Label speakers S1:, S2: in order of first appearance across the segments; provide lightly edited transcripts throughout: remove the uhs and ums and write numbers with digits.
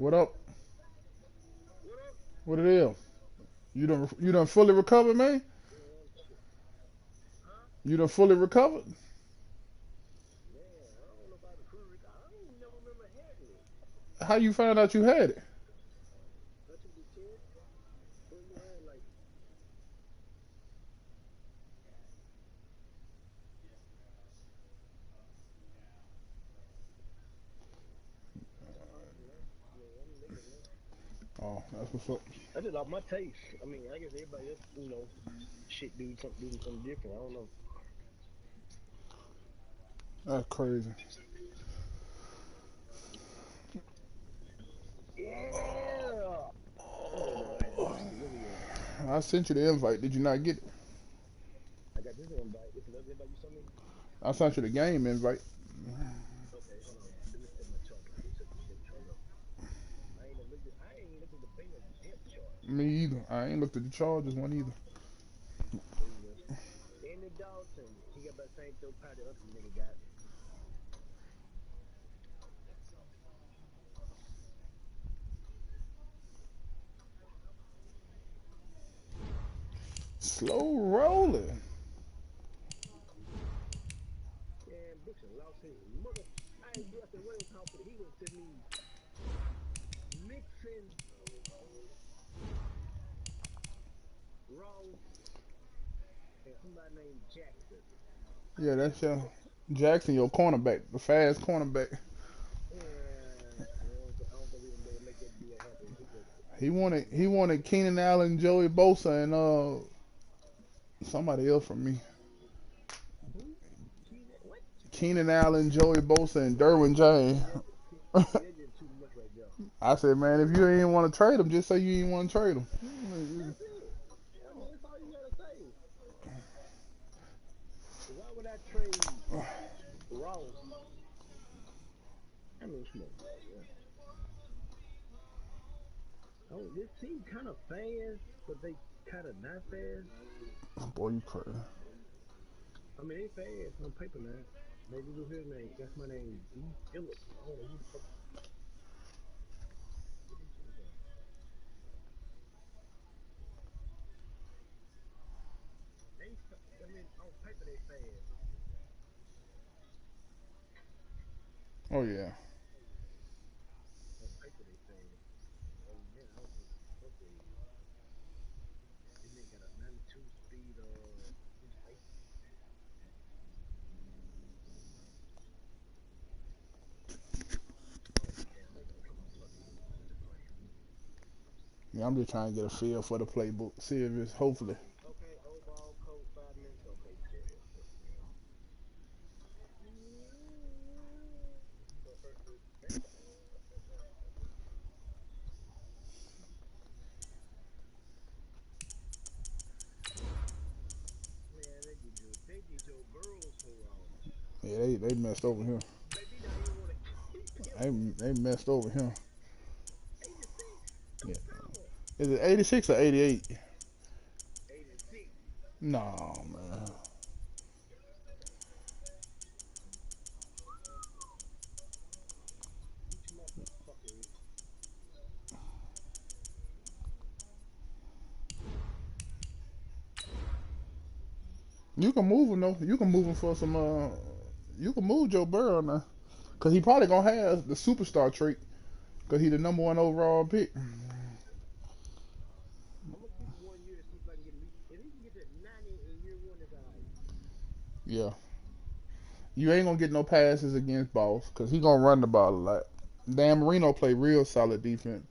S1: What up? What it is? You done fully recovered, man? You done fully recovered? How you found out you had it? Oh, that's what's up.
S2: I just lost my taste. I mean, I guess everybody else, shit do something different. I don't know.
S1: That's crazy.
S2: Yeah. Hold on, man. Let me see. Where we at?
S1: I sent you the invite. Did you not get it?
S2: I got this invite. This another invite you sent me?
S1: I sent you the game invite.
S2: Okay, hold on. Let me set my chart. Let me set this shit chart up. I ain't looked at the Bengals depth chart.
S1: Me either. I ain't looked at the Chargers one either.
S2: There you go. Andy Dalton. He got that same throw power the other nigga got.
S1: Slow rolling.
S2: Yeah, Brooks lost his mother. I ain't do after Williams Hospital. He went to me mixing Ross and somebody named Jackson.
S1: Yeah, that's your Jackson, your cornerback, the fast cornerback.
S2: Yeah, I don't think we gonna be able to make that deal happen.
S1: He wanted Keenan Allen, Joey Bosa, and somebody else from me.
S2: Who? What?
S1: Keenan Allen, Joey Bosa, and Derwin James.
S2: See, that's just too much right there.
S1: I said, man, if you ain't want to trade him, just say you ain't want to trade him.
S2: That's it. I mean, that's all you gotta say. Why would I trade Ross? I mean, come on, bro. Yeah. Oh, this team kind of fast, but they kind of not fast.
S1: Boy, you crazy.
S2: I mean, they fast on paper now. Maybe do his name. That's my name, D. Phillips. I don't know who the fuck. What these niggas are. I mean, on paper they fast.
S1: Oh yeah.
S2: On paper they fast. Oh man, I don't know what the fuck they is. This nigga got a 92 speed. His height. Oh damn, they gonna come out fucking lose to play.
S1: Yeah, I'm just trying to get a feel for the playbook. See if it's hopefully.
S2: Okay, old ball coat 5 minutes. Okay, you said that. So first, damn. Man, they get Joe Burrow so wrong.
S1: Yeah, they messed over him.
S2: Baby, not even want to kill
S1: They messed over him.
S2: 86.
S1: Yeah.
S2: Don't throw him.
S1: Is it 86 or 88?
S2: 86.
S1: No, man.
S2: Each motherfucker.
S1: You can move him though. You can move him for some. You can move Joe Burrow now, cause he probably gonna have the superstar trait, cause he the number one overall pick.
S2: I'm gonna keep him 1 year to see if I can get at least. If he can get to 90 in year one, it's alright.
S1: Yeah. You ain't gonna get no passes against Boss, cause he gonna run the ball a lot. Dan Marino play real solid defense,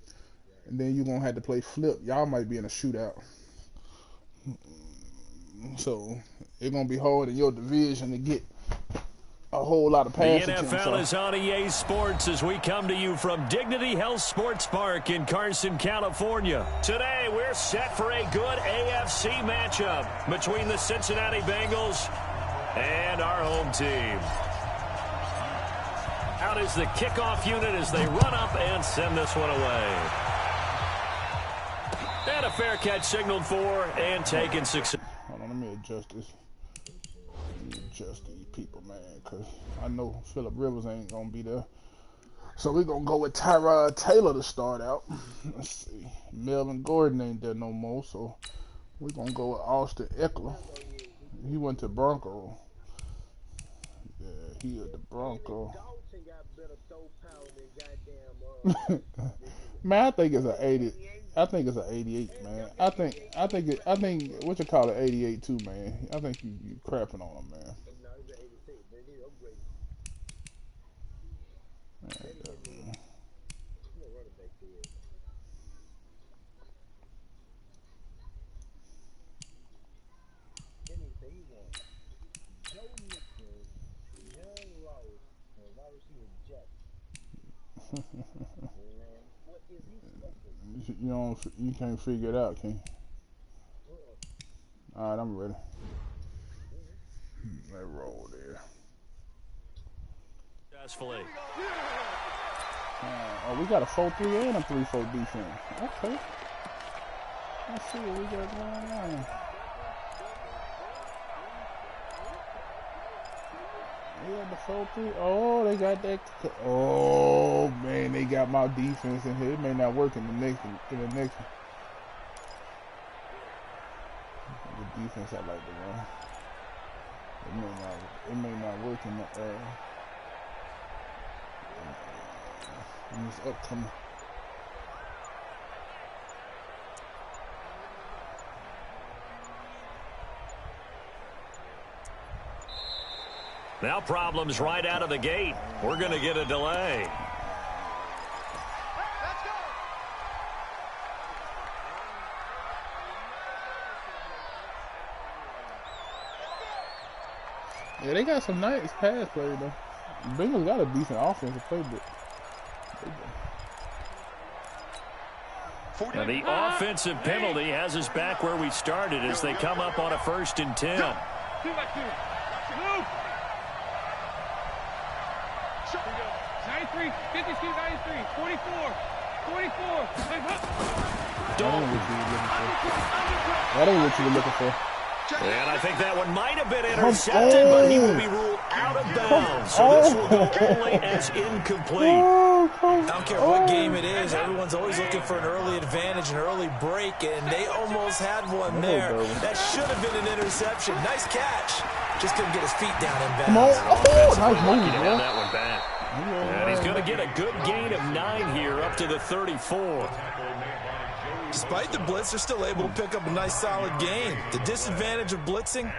S2: Right.
S1: and then you gonna have to play flip. Y'all might be in a shootout, so it's gonna be hard in your division to get a whole lot of
S3: The
S1: pass attempts
S3: NFL
S1: off.
S3: is on EA Sports as we come to you from Dignity Health Sports Park in Carson, California. Today, we're set for a good AFC matchup between the Cincinnati Bengals and our home team. Out is the kickoff unit as they run up and send this one away. And a fair catch signaled for and taken success.
S1: Hold on, let me adjust this. Let me adjust these people, man, cause I know Phillip Rivers ain't gonna be there. So we're going to go with Tyrod Taylor to start out. Let's see. Melvin Gordon ain't there no more, so we're going to go with Austin Eckler. He went to Bronco. Yeah, he at the Bronco. Man, I think it's an 80. I think it's an 88, man. I think what you call it 88 too, man. I think you crapping on him, man. You can't figure it out, can you? All right, I'm ready. Let's roll there.
S3: Successfully.
S1: We got a 4-3 and a 3-4 defense. Okay. Let's see what we got going on. Yeah, the 4-3. Oh, they got that. Oh man, they got my defense in here. It may not work in the next one. The defense I like to run. It may not work in this upcoming.
S3: Now problems right out of the gate. We're going to get a delay.
S1: Yeah, they got some nice pass play though. The Bengals got a decent offensive playbook.
S3: Now the offensive penalty has us back where we started as they come up on a 1st and 10.
S4: 93, 52, 93, 44, 44.
S1: That ain't what you were looking for.
S3: And I think that one might have been intercepted, but he will be ruled out of bounds. So this will go only as incomplete.
S5: I don't care what game it is. Everyone's always looking for an early advantage, an early break, and they almost had one there. That should have been an interception. Nice catch. Just couldn't get his feet down in bounds.
S1: Come on. Oh, nice move,
S3: Get
S1: man.
S3: that one back. And he's going to get a good gain of 9 here up to the 34.
S5: Despite the blitz, they're still able to pick up a nice solid gain. The disadvantage of blitzing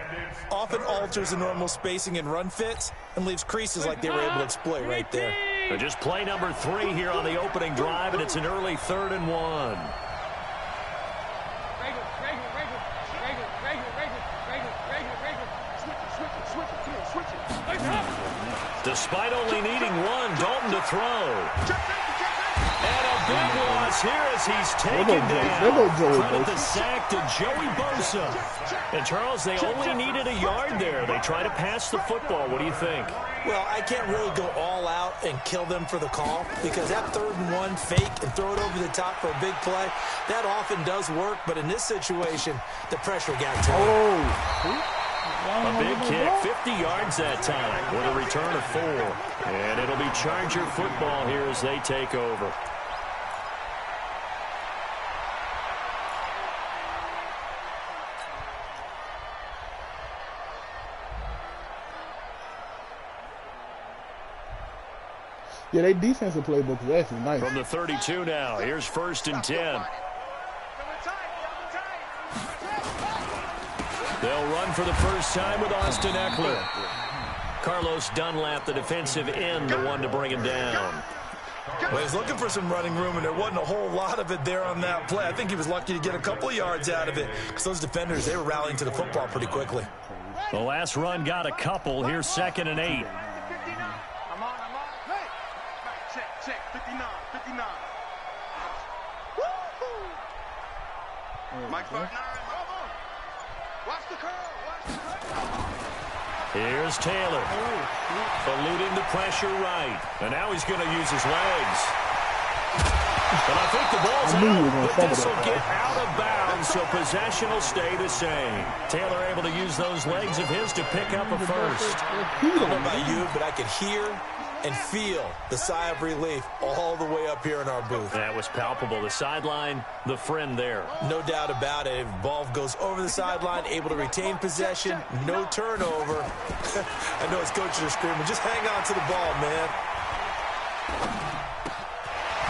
S5: often alters the normal spacing and run fits and leaves creases like they were able to exploit right there.
S3: So just play number 3 here on the opening drive, and it's an early 3rd and 1. Despite only needing one, Dalton to throw. And a big loss here as he's taken down. Credit the sack to Joey Bosa. And Charles, they only needed a yard there. They try to pass the football. What do you think?
S5: Well, I can't really go all out and kill them for the call because that 3rd and 1 fake and throw it over the top for a big play, that often does work. But in this situation, the pressure got to him.
S3: A big kick, 50 yards that time with a return of 4. And it'll be Charger football here as they take over.
S1: Yeah, their defensive playbook is actually nice.
S3: From the 32 now, here's 1st and 10. They'll run for the first time with Austin Eckler. Carlos Dunlap, the defensive end, the one to bring him down.
S5: Well, he's looking for some running room, and there wasn't a whole lot of it there on that play. I think he was lucky to get a couple of yards out of it because those defenders, they were rallying to the football pretty quickly.
S3: The last run got a couple. Here's 2nd and 8.
S4: Check, 59. Mike 59. Watch the curl.
S3: Here's Taylor. Eluding the pressure right. And now he's going to use his legs. But I think the ball's out. But this will get out of bounds, so possession will stay the same. Taylor able to use those legs of his to pick up a first.
S5: I don't know about you, but I could hear and feel the sigh of relief all the way up here in our booth.
S3: That was palpable. The sideline, the friend there.
S5: No doubt about it. If ball goes over the sideline, able to retain possession, no turnover. I know his coaches are screaming, just hang on to the ball, man.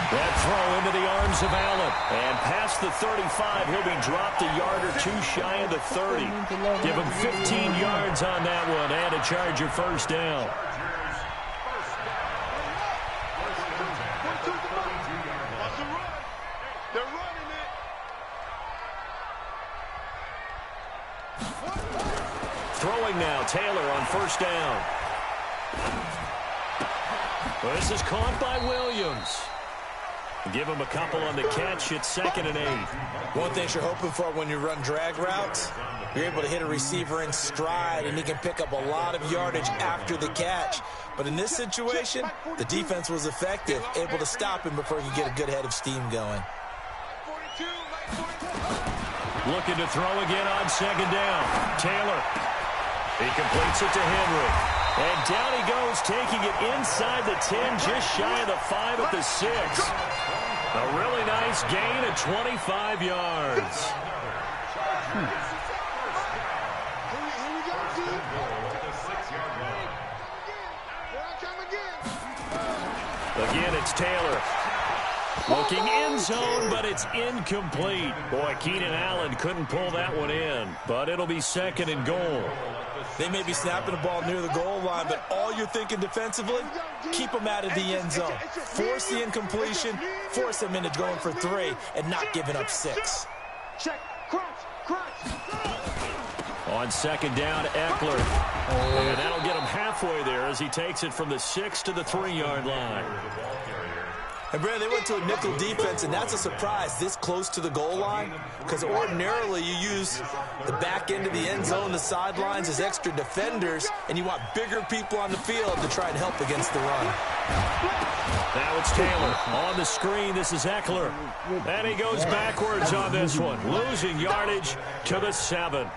S3: That throw into the arms of Allen. And past the 35, he'll be dropped a yard or two shy of the 30. Give him 15 yards on that one and a Charger first down. Throwing now, Taylor on first down. This is caught by Williams. Give him a couple on the catch. It's 2nd and 8.
S5: One thing you're hoping for when you run drag routes, you're able to hit a receiver in stride, and he can pick up a lot of yardage after the catch. But in this situation, the defense was effective, able to stop him before he could get a good head of steam going.
S3: Looking to throw again on 2nd down. Taylor. He completes it to Henry. And down he goes, taking it inside the 10, just shy of the 5 at the 6. A really nice gain of 25 yards. Again, it's Taylor. Looking end zone, but it's incomplete. Boy, Keenan Allen couldn't pull that one in, but it'll be 2nd and goal.
S5: They may be snapping the ball near the goal line, but all you're thinking defensively, keep them out of the end zone. Force the incompletion, force them into going for 3, and not giving up 6.
S3: On 2nd down, Eckler. And that'll get him halfway there as he takes it from the 6 to the 3-yard line.
S5: And, Brad, they went to a nickel defense, and that's a surprise this close to the goal line, because ordinarily you use the back end of the end zone, the sidelines as extra defenders, and you want bigger people on the field to try and help against the run.
S3: Now it's Taylor. On the screen, this is Eckler. And he goes backwards on this one, losing yardage to the 7.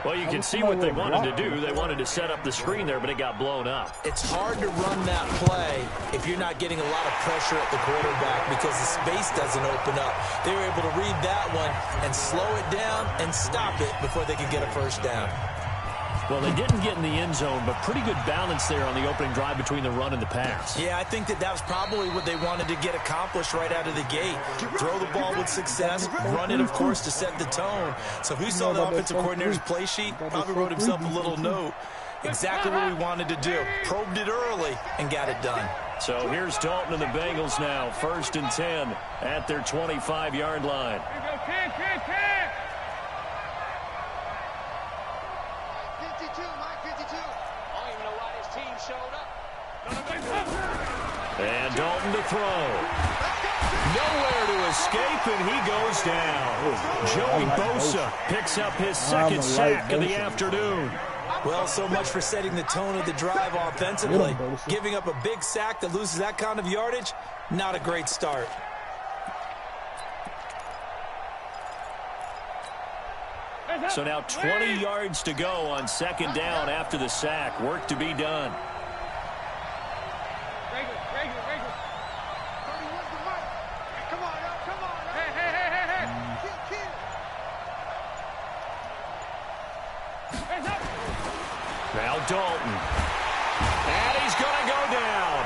S3: Well, you can see what they wanted to do. They wanted to set up the screen there, but it got blown up.
S5: It's hard to run that play if you're not getting a lot of pressure at the quarterback because the space doesn't open up. They were able to read that one and slow it down and stop it before they could get a first down.
S3: Well, they didn't get in the end zone, but pretty good balance there on the opening drive between the run and the pass.
S5: Yeah, I think that was probably what they wanted to get accomplished right out of the gate. Throw the ball with success, run it, of course, to set the tone. So if we saw the offensive coordinator's play sheet, probably wrote himself a little note. Exactly what we wanted to do. Probed it early and got it done.
S3: So here's Dalton and the Bengals now, 1st and 10 at their 25-yard line. And Dalton to throw. Nowhere to escape, and he goes down. Joey Bosa picks up his 2nd sack of the afternoon.
S5: Well, so much for setting the tone of the drive offensively. Giving up a big sack that loses that kind of yardage, not a great start.
S3: So now 20 yards to go on 2nd down after the sack. Work to be done. Now Dalton. And he's going to go down.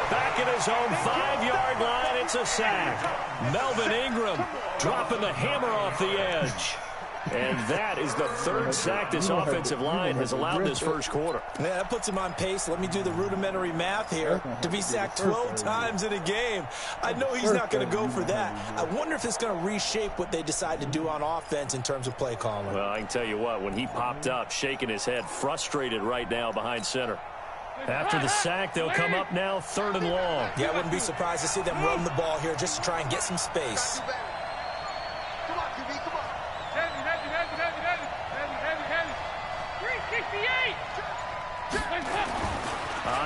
S3: Back at his own 5-yard line, it's a sack. Melvin Ingram dropping the hammer off the edge. And that is the 3rd sack this offensive line has allowed this first quarter.
S5: Yeah, that puts him on pace. Let me do the rudimentary math here. To be sacked 12 times in a game. I know he's not going to go for that. I wonder if it's going to reshape what they decide to do on offense in terms of play calling.
S3: Well, I can tell you what, when he popped up, shaking his head, frustrated right now behind center. After the sack, they'll come up now 3rd and long.
S5: Yeah, I wouldn't be surprised to see them run the ball here just to try and get some space.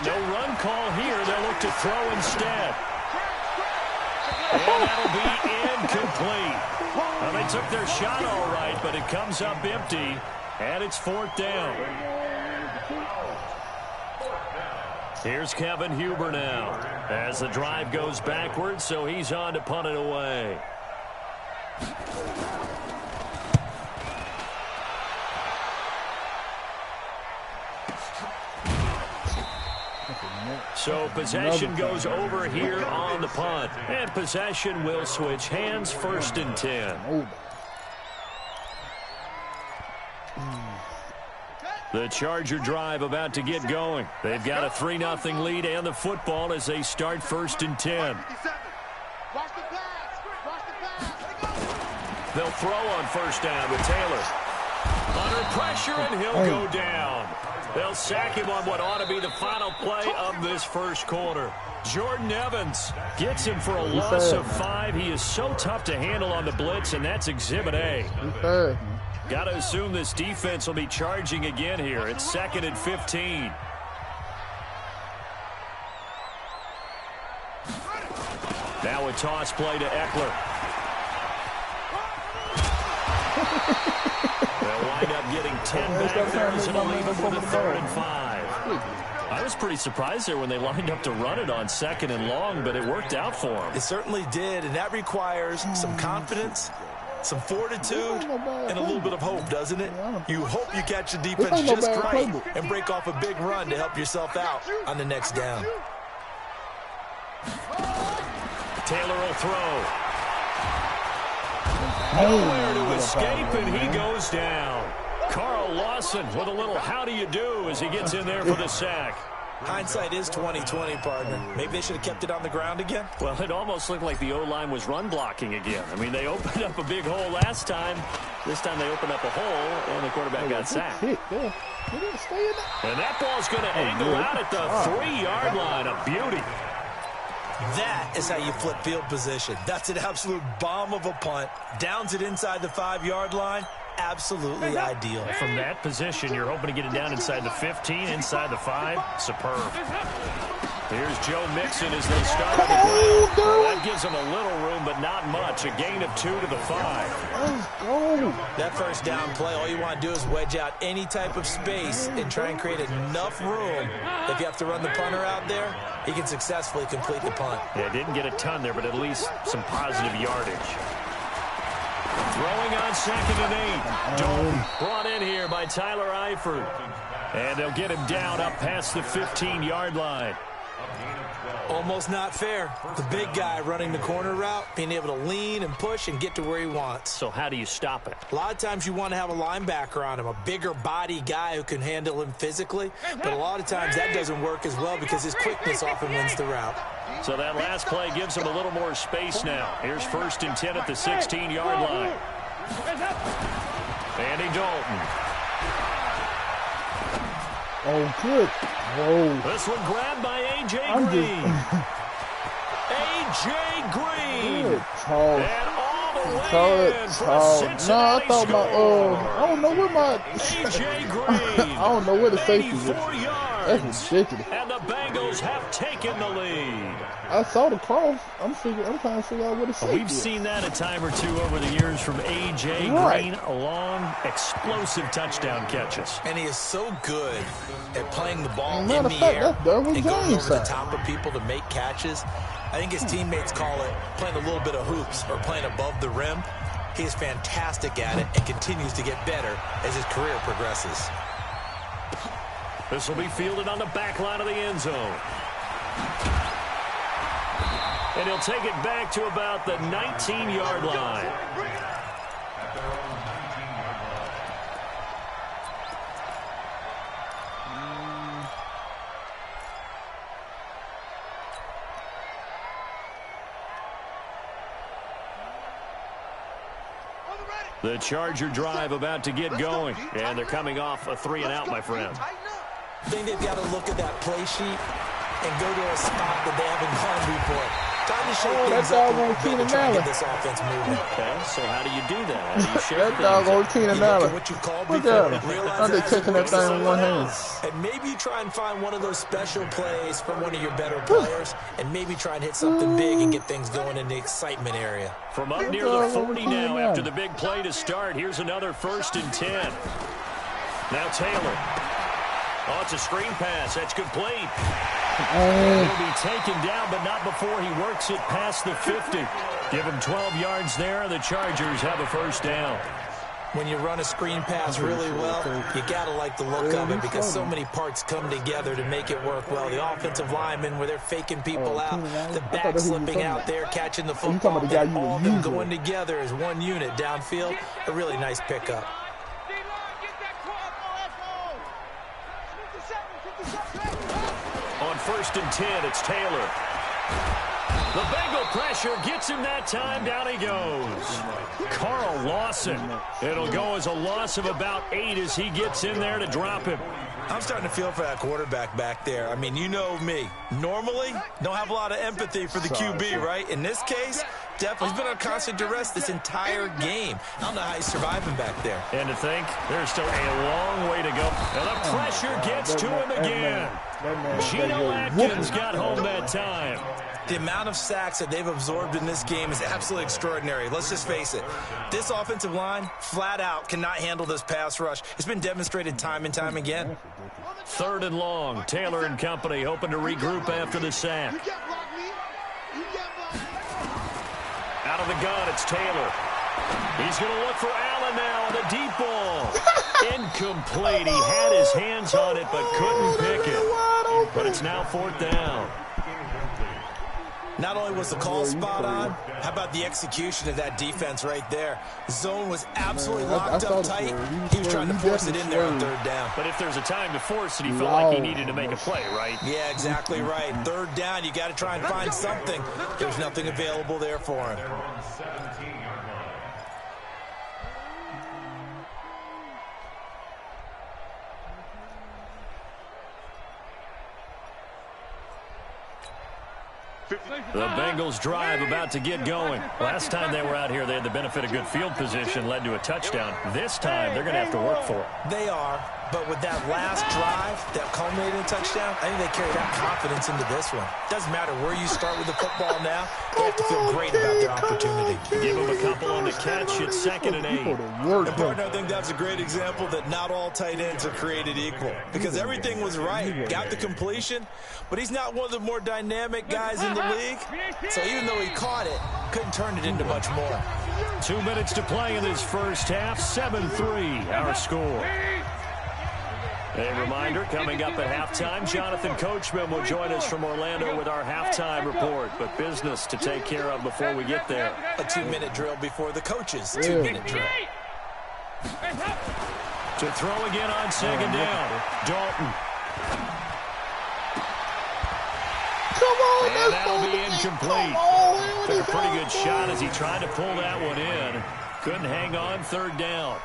S3: No run call here. They'll look to throw instead. And that'll be incomplete. Well, they took their shot all right, but it comes up empty, and it's 4th down. Here's Kevin Huber now as the drive goes backwards, so he's on to punt it away. So possession goes over here on the punt. And possession will switch hands, 1st and 10. The Charger drive about to get going. They've got a 3-0 lead and the football as they start 1st and 10. They'll throw on 1st down with Taylor. Under pressure, and he'll go down. They'll sack him on what ought to be the final play of this first quarter. Jordan Evans gets him for a loss of 5. He is so tough to handle on the blitz, and that's Exhibit A. Got to assume this defense will be charging again here. It's 2nd and 15. Now a toss play to Eckler. They'll wind up getting 10 back there as it'll leave them with a 3rd and 5. I was pretty surprised there when they lined up to run it on 2nd and long, but it worked out for them.
S5: It certainly did, and that requires some confidence, some fortitude, and a little bit of hope, doesn't it? You hope you catch the defense just right and break off a big run to help yourself out on the next down.
S3: Taylor will throw. Nowhere to escape, and he goes down. Carl Lawson with a little how do you do as he gets in there for the sack.
S5: Hindsight is 20/20, partner. Maybe they should have kept it on the ground again.
S3: Well, it almost looked like the O-line was run blocking again. I mean, they opened up a big hole last time. This time they opened up a hole, and the quarterback got sacked. And that ball's going to angle out at the 3-yard line. A beauty.
S5: That is how you flip field position. That's an absolute bomb of a punt. Downs it inside the 5-yard line. Absolutely ideal.
S3: From that position, you're hoping to get it down inside the 15, inside the 5. Superb. Here's Joe Mixon as they start on the ground. Well, that gives them a little room, but not much. A gain of 2 to the 5.
S5: That 1st down play, all you want to do is wedge out any type of space and try and create enough room. If you have to run the punter out there, he can successfully complete the punt.
S3: Yeah, didn't get a ton there, but at least some positive yardage. Throwing on 2nd and 8. Dalton brought in here by Tyler Eifert. And they'll get him down up past the 15-yard line.
S5: Almost not fair. The big guy running the corner route, being able to lean and push and get to where he wants.
S3: So how do you stop it?
S5: A lot of times you want to have a linebacker on him, a bigger body guy who can handle him physically. But a lot of times that doesn't work as well because his quickness often wins the route.
S3: So that last play gives him a little more space now. Here's 1st and 10 at the 16-yard line. Andy Dalton.
S1: Oh, good. Whoa.
S3: This one grabbed by A.J. Green. A.J. Green.
S1: Good toss.
S3: And all the way in for a
S1: No, I
S3: Cincinnati
S1: thought
S3: score.
S1: I don't know where my
S3: A.J. Green.
S1: I don't know where the safety was.
S3: 84 yards.
S1: That's ridiculous.
S3: And the Bengals have taken the lead.
S1: I saw the cross. I'm trying to figure out where the safety
S3: We've
S1: is.
S3: seen that a time or two over the years from A.J. Green. Long, explosive touchdown catches.
S5: And he is so good at playing the ball
S1: Matter
S5: in
S1: of
S5: the
S1: fact,
S5: air
S1: that's Derwin
S5: and going
S1: James
S5: over the
S1: side.
S5: top of people to make catches. I think his teammates call it playing a little bit of hoops or playing above the rim. He is fantastic at it and continues to get better as his career progresses.
S3: This will be fielded on the back line of the end zone. And he'll take it back to about the 19-yard line. The Charger drive about to get going. And they're coming off a 3-and-out, my friend.
S5: I think they've got to look at that play sheet and go to a spot that they haven't gone before. Time to shake things up a little bit and try and get this offense moving.
S3: Okay, so how do you do that? How do you shake
S1: That
S3: things
S1: dog
S3: up?
S1: on Keenan
S5: You look
S1: Allen.
S5: at what you called
S1: Look
S5: before,
S1: at him.
S5: realize
S1: I'm just
S5: that
S1: kicking that thing with one hand.
S5: and maybe you try and find one of those special plays from one of your better players and maybe try and hit something big and get things going in the excitement area.
S3: From up near the 40 now after the big play to start. Here's another 1st and 10. Now Taylor. Oh, it's a screen pass. That's complete. He'll be taken down, but not before he works it past the 50. Give him 12 yards there, and the Chargers have a first down.
S5: When you run a screen pass really well, you got to like the look of it because so many parts come together to make it work well. The offensive linemen, where they're faking people out, the back slipping out there, catching the football, all of them going together as one unit downfield. A really nice pickup.
S3: On 1st and 10, it's Taylor. The Bengal pressure gets him that time. Down he goes. Carl Lawson. It'll go as a loss of about 8 as he gets in there to drop him.
S5: I'm starting to feel for that quarterback back there. I mean, you know me. Normally, don't have a lot of empathy for the QB, right? In this case, definitely. He's been on constant duress this entire game. I don't know how he's surviving back there.
S3: And to think, there's still a long way to go. And the pressure gets to him again. Geno Atkins got home that time.
S5: The amount of sacks that they've absorbed in this game is absolutely extraordinary. Let's just face it. This offensive line, flat out, cannot handle this pass rush. It's been demonstrated time and time again.
S3: 3rd and long. Taylor and company hoping to regroup after the sack. Out of the gun, it's Taylor. He's going to look for Allen now on the deep ball. Incomplete. He had his hands on it but couldn't pick it. But it's now 4th down.
S5: Not only was the call spot on, how about the execution of that defense right there? Zone was absolutely locked up tight. He was trying to force it in there on 3rd down.
S3: But if there's a time to force it, he felt like he needed to make a play, right?
S5: Yeah, exactly right. 3rd down, you got to try and find something. There's nothing available there for him.
S3: The Bengals drive about to get going. Last time they were out here, they had the benefit of good field position, led to a touchdown. This time, they're going to have to work for it.
S5: They are, but with that last drive that culminated in a touchdown, I think they carry that confidence into this one. Doesn't matter where you start with the football now, they have to feel great about their opportunity.
S3: Give them a couple on the catch. It's 2nd and 8.
S5: And partner, I think that's a great example that not all tight ends are created equal because everything was right. Got the completion, but he's not one of the more dynamic guys in the league. So even though he caught it, couldn't turn it into much more.
S3: 2 minutes to play in this first half. 7-3, our score. A reminder, coming up at halftime, Jonathan Coachman will join us from Orlando with our halftime report. But business to take care of before we get there.
S5: A 2-minute drill before the coaches' 2-minute drill.
S3: To throw again on 2nd down. Dalton. And that'll be incomplete. Took a pretty good shot as he tried to pull that one in. Couldn't hang on 3rd down.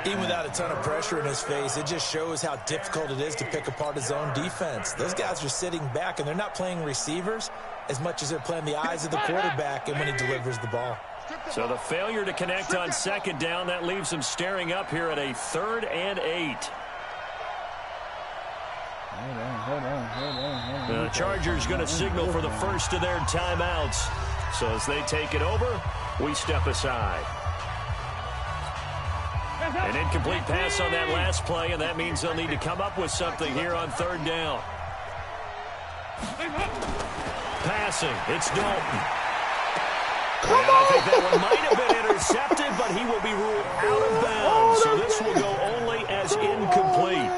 S5: Even without a ton of pressure in his face, it just shows how difficult it is to pick apart his own defense. Those guys are sitting back, and they're not playing receivers as much as they're playing the eyes of the quarterback and when he delivers the ball.
S3: So the failure to connect on 2nd down, that leaves him staring up here at a 3rd and 8. The Chargers going to signal for the first of their timeouts. So as they take it over, we step aside. An incomplete pass on that last play, and that means they'll need to come up with something here on 3rd down. Passing, it's Dalton. And I think that one might have been intercepted, but he will be ruled out of bounds. So this will go only as incomplete.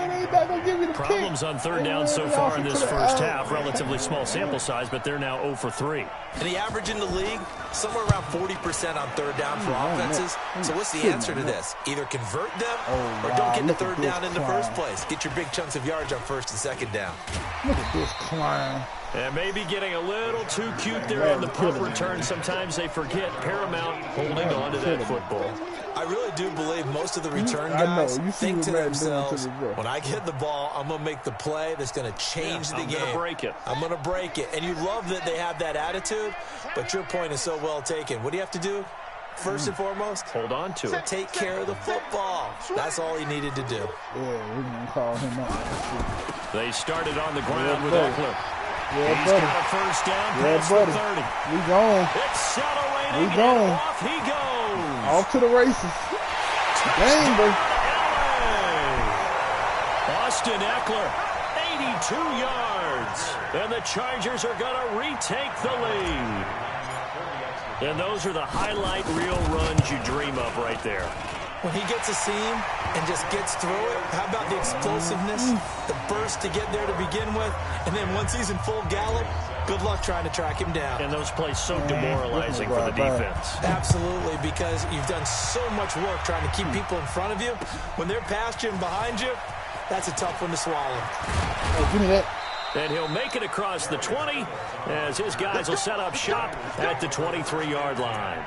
S3: Problems on 3rd down so far in this first half. Relatively small sample size, but they're now 0 for 3.
S5: And the average in the league, somewhere around 40% on 3rd down for offenses. So what's the answer to this? Either convert them or don't get the 3rd down in the first place. Get your big chunks of yards on 1st and 2nd down.
S1: Look at this clown.
S3: And maybe getting a little too cute there on the punt return. Sometimes they forget paramount holding on to that football.
S5: I really do believe most of the return guys think to themselves, when I get the ball, I'm going to make the play that's going to change the game.
S3: I'm going to break it.
S5: I'm going to break it. And you love that they have that attitude, but your point is so well taken. What do you have to do? First and foremost,
S3: hold on to it.
S5: Take care of the football. That's all he needed to do.
S1: Yeah, we're going to call him out.
S3: They started on the ground with Eckler.
S1: Yeah,
S3: He's got a first down past the 30.
S1: We gone.
S3: Accelerating,
S1: we gone.
S3: Off he goes.
S1: Off to the races. Dang, boy.
S3: Austin Eckler, 82 yards. yards. And the Chargers are going to retake the lead. And those are the highlight reel runs you dream of right there.
S5: When he gets a seam and just gets through it, how about the explosiveness, the burst to get there to begin with, and then once he's in full gallop, good luck trying to track him down.
S3: And those plays so demoralizing for the defense.
S5: Absolutely, because you've done so much work trying to keep people in front of you. When they're past you and behind you, that's a tough one to swallow.
S1: Oh, give me that.
S3: And he'll make it across the 20 as his guys will set up shop at the 23-yard line.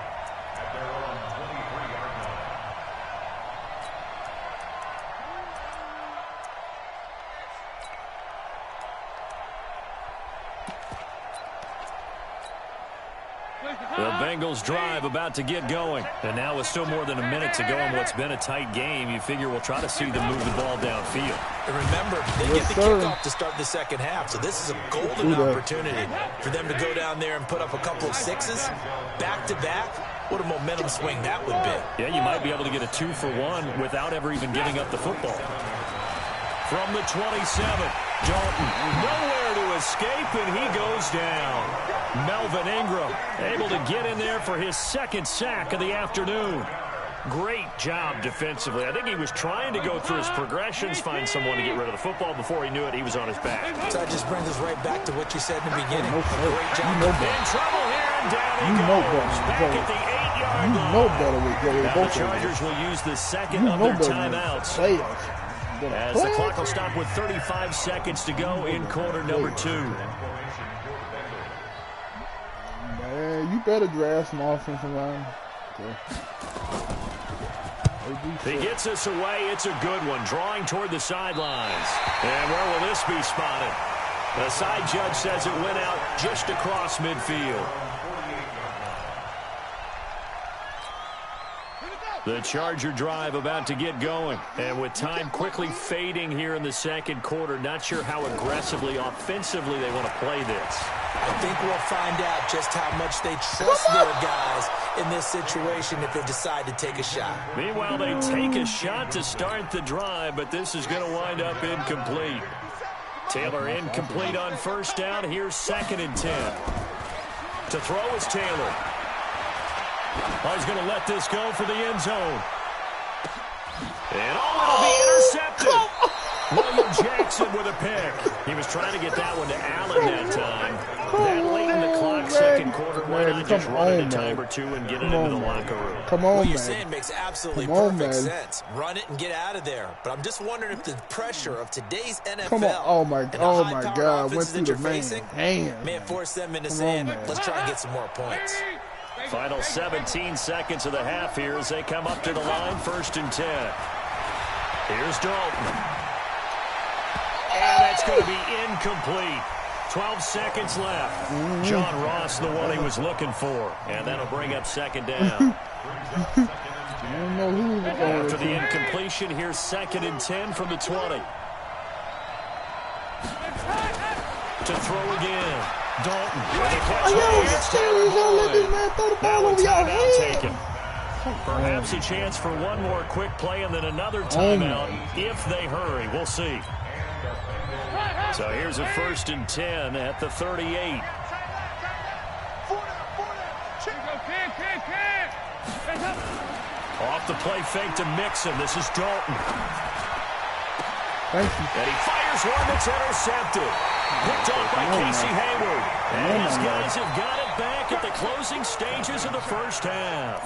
S3: The Bengals drive about to get going. And now with still more than a minute to go in what's been a tight game, you figure we'll try to see them move the ball downfield.
S5: And remember, they get the kickoff to start the second half, so this is a golden opportunity for them to go down there and put up a couple of sixes back-to-back. What a momentum swing that would be.
S3: Yeah, you might be able to get a 2-for-1 without ever even giving up the football. From the 27, Dalton nowhere to escape, and he goes down. Melvin Ingram able to get in there for his second sack of the afternoon. Great job defensively. I think he was trying to go through his progressions, find someone to get rid of the football. Before he knew it, he was on his back.
S5: So that just brings us right back to what you said in the beginning. Great job.
S3: In trouble here, and down he goes. Back at the 8-yard line.
S1: You know better with Joey.
S3: Now the Chargers will use the second of their timeouts. As the clock will stop with 35 seconds to go in quarter number 2.
S1: Man, you better draft some offensive line.
S3: He gets us away. It's a good one. Drawing toward the sidelines. And where will this be spotted? The side judge says it went out just across midfield. The Charger drive about to get going. And with time quickly fading here in the second quarter, not sure how aggressively, offensively they want to play this.
S5: I think we'll find out just how much they trust their guys in this situation if they decide to take a shot.
S3: Meanwhile, they take a shot to start the drive, but this is going to wind up incomplete. Taylor incomplete on first down. Here's 2nd and 10. To throw is Taylor. Oh, he's going to let this go for the end zone. And it'll be intercepted. William Jackson with a pick. He was trying to get that one to Allen that time. That late in the clock, second quarter, why not just run it a time or two and get it into the locker room?
S1: Come on,
S5: what you're saying makes absolutely perfect sense. Run it and get out of there. But I'm just wondering if the pressure of today's NFL
S1: oh my God, went through the man's hand.
S5: May have forced them into saying, let's try and get some more points.
S3: Final 17 seconds of the half here as they come up to the line, 1st and 10. Here's Dalton. And that's going to be incomplete. 12 seconds left. John Ross, the one he was looking for. And that'll bring up 2nd down. After the incompletion, here's 2nd and 10 from the 20. To throw again. Dalton. Taken. Perhaps a chance for one more quick play and then another timeout if they hurry. We'll see. So here's a 1st and 10 at the 38. Off the play fake to Mixon. This is Dalton.
S1: Thank you.
S3: And he fires one that's intercepted. Picked off by Casey Hayward. And these guys have got it back at the closing stages of the first half.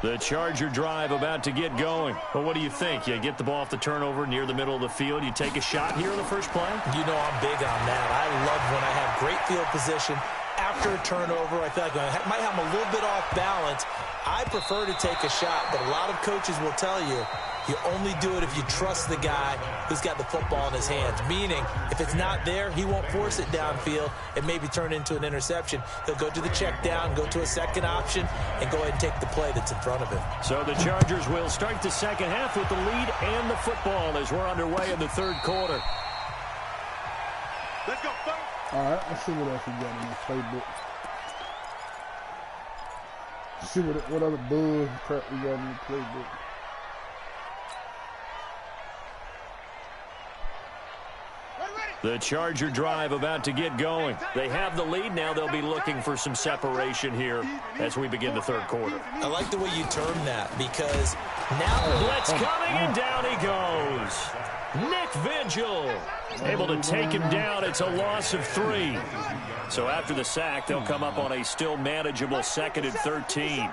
S3: The Charger drive about to get going. But what do you think? You get the ball off the turnover near the middle of the field. You take a shot here in the first play?
S5: You know I'm big on that. I love when I have great field position. After a turnover, I feel like I might have them a little bit off balance. I prefer to take a shot, but a lot of coaches will tell you, you only do it if you trust the guy who's got the football in his hands. Meaning, if it's not there, he won't force it downfield and maybe turn it into an interception. He'll go to the check down, go to a second option, and go ahead and take the play that's in front of him.
S3: So the Chargers will start the second half with the lead and the football as we're underway in the third quarter.
S2: Let's go,
S1: all right, let's see what else we got in the playbook. See what other buzz crap we got in the playbook.
S3: The Charger drive about to get going. They have the lead now. They'll be looking for some separation here as we begin the third quarter.
S5: I like the way you term that because now
S3: blitz coming and down he goes. Nick Vigil able to take him down. It's a loss of 3. So after the sack, they'll come up on a still manageable 2nd and 13.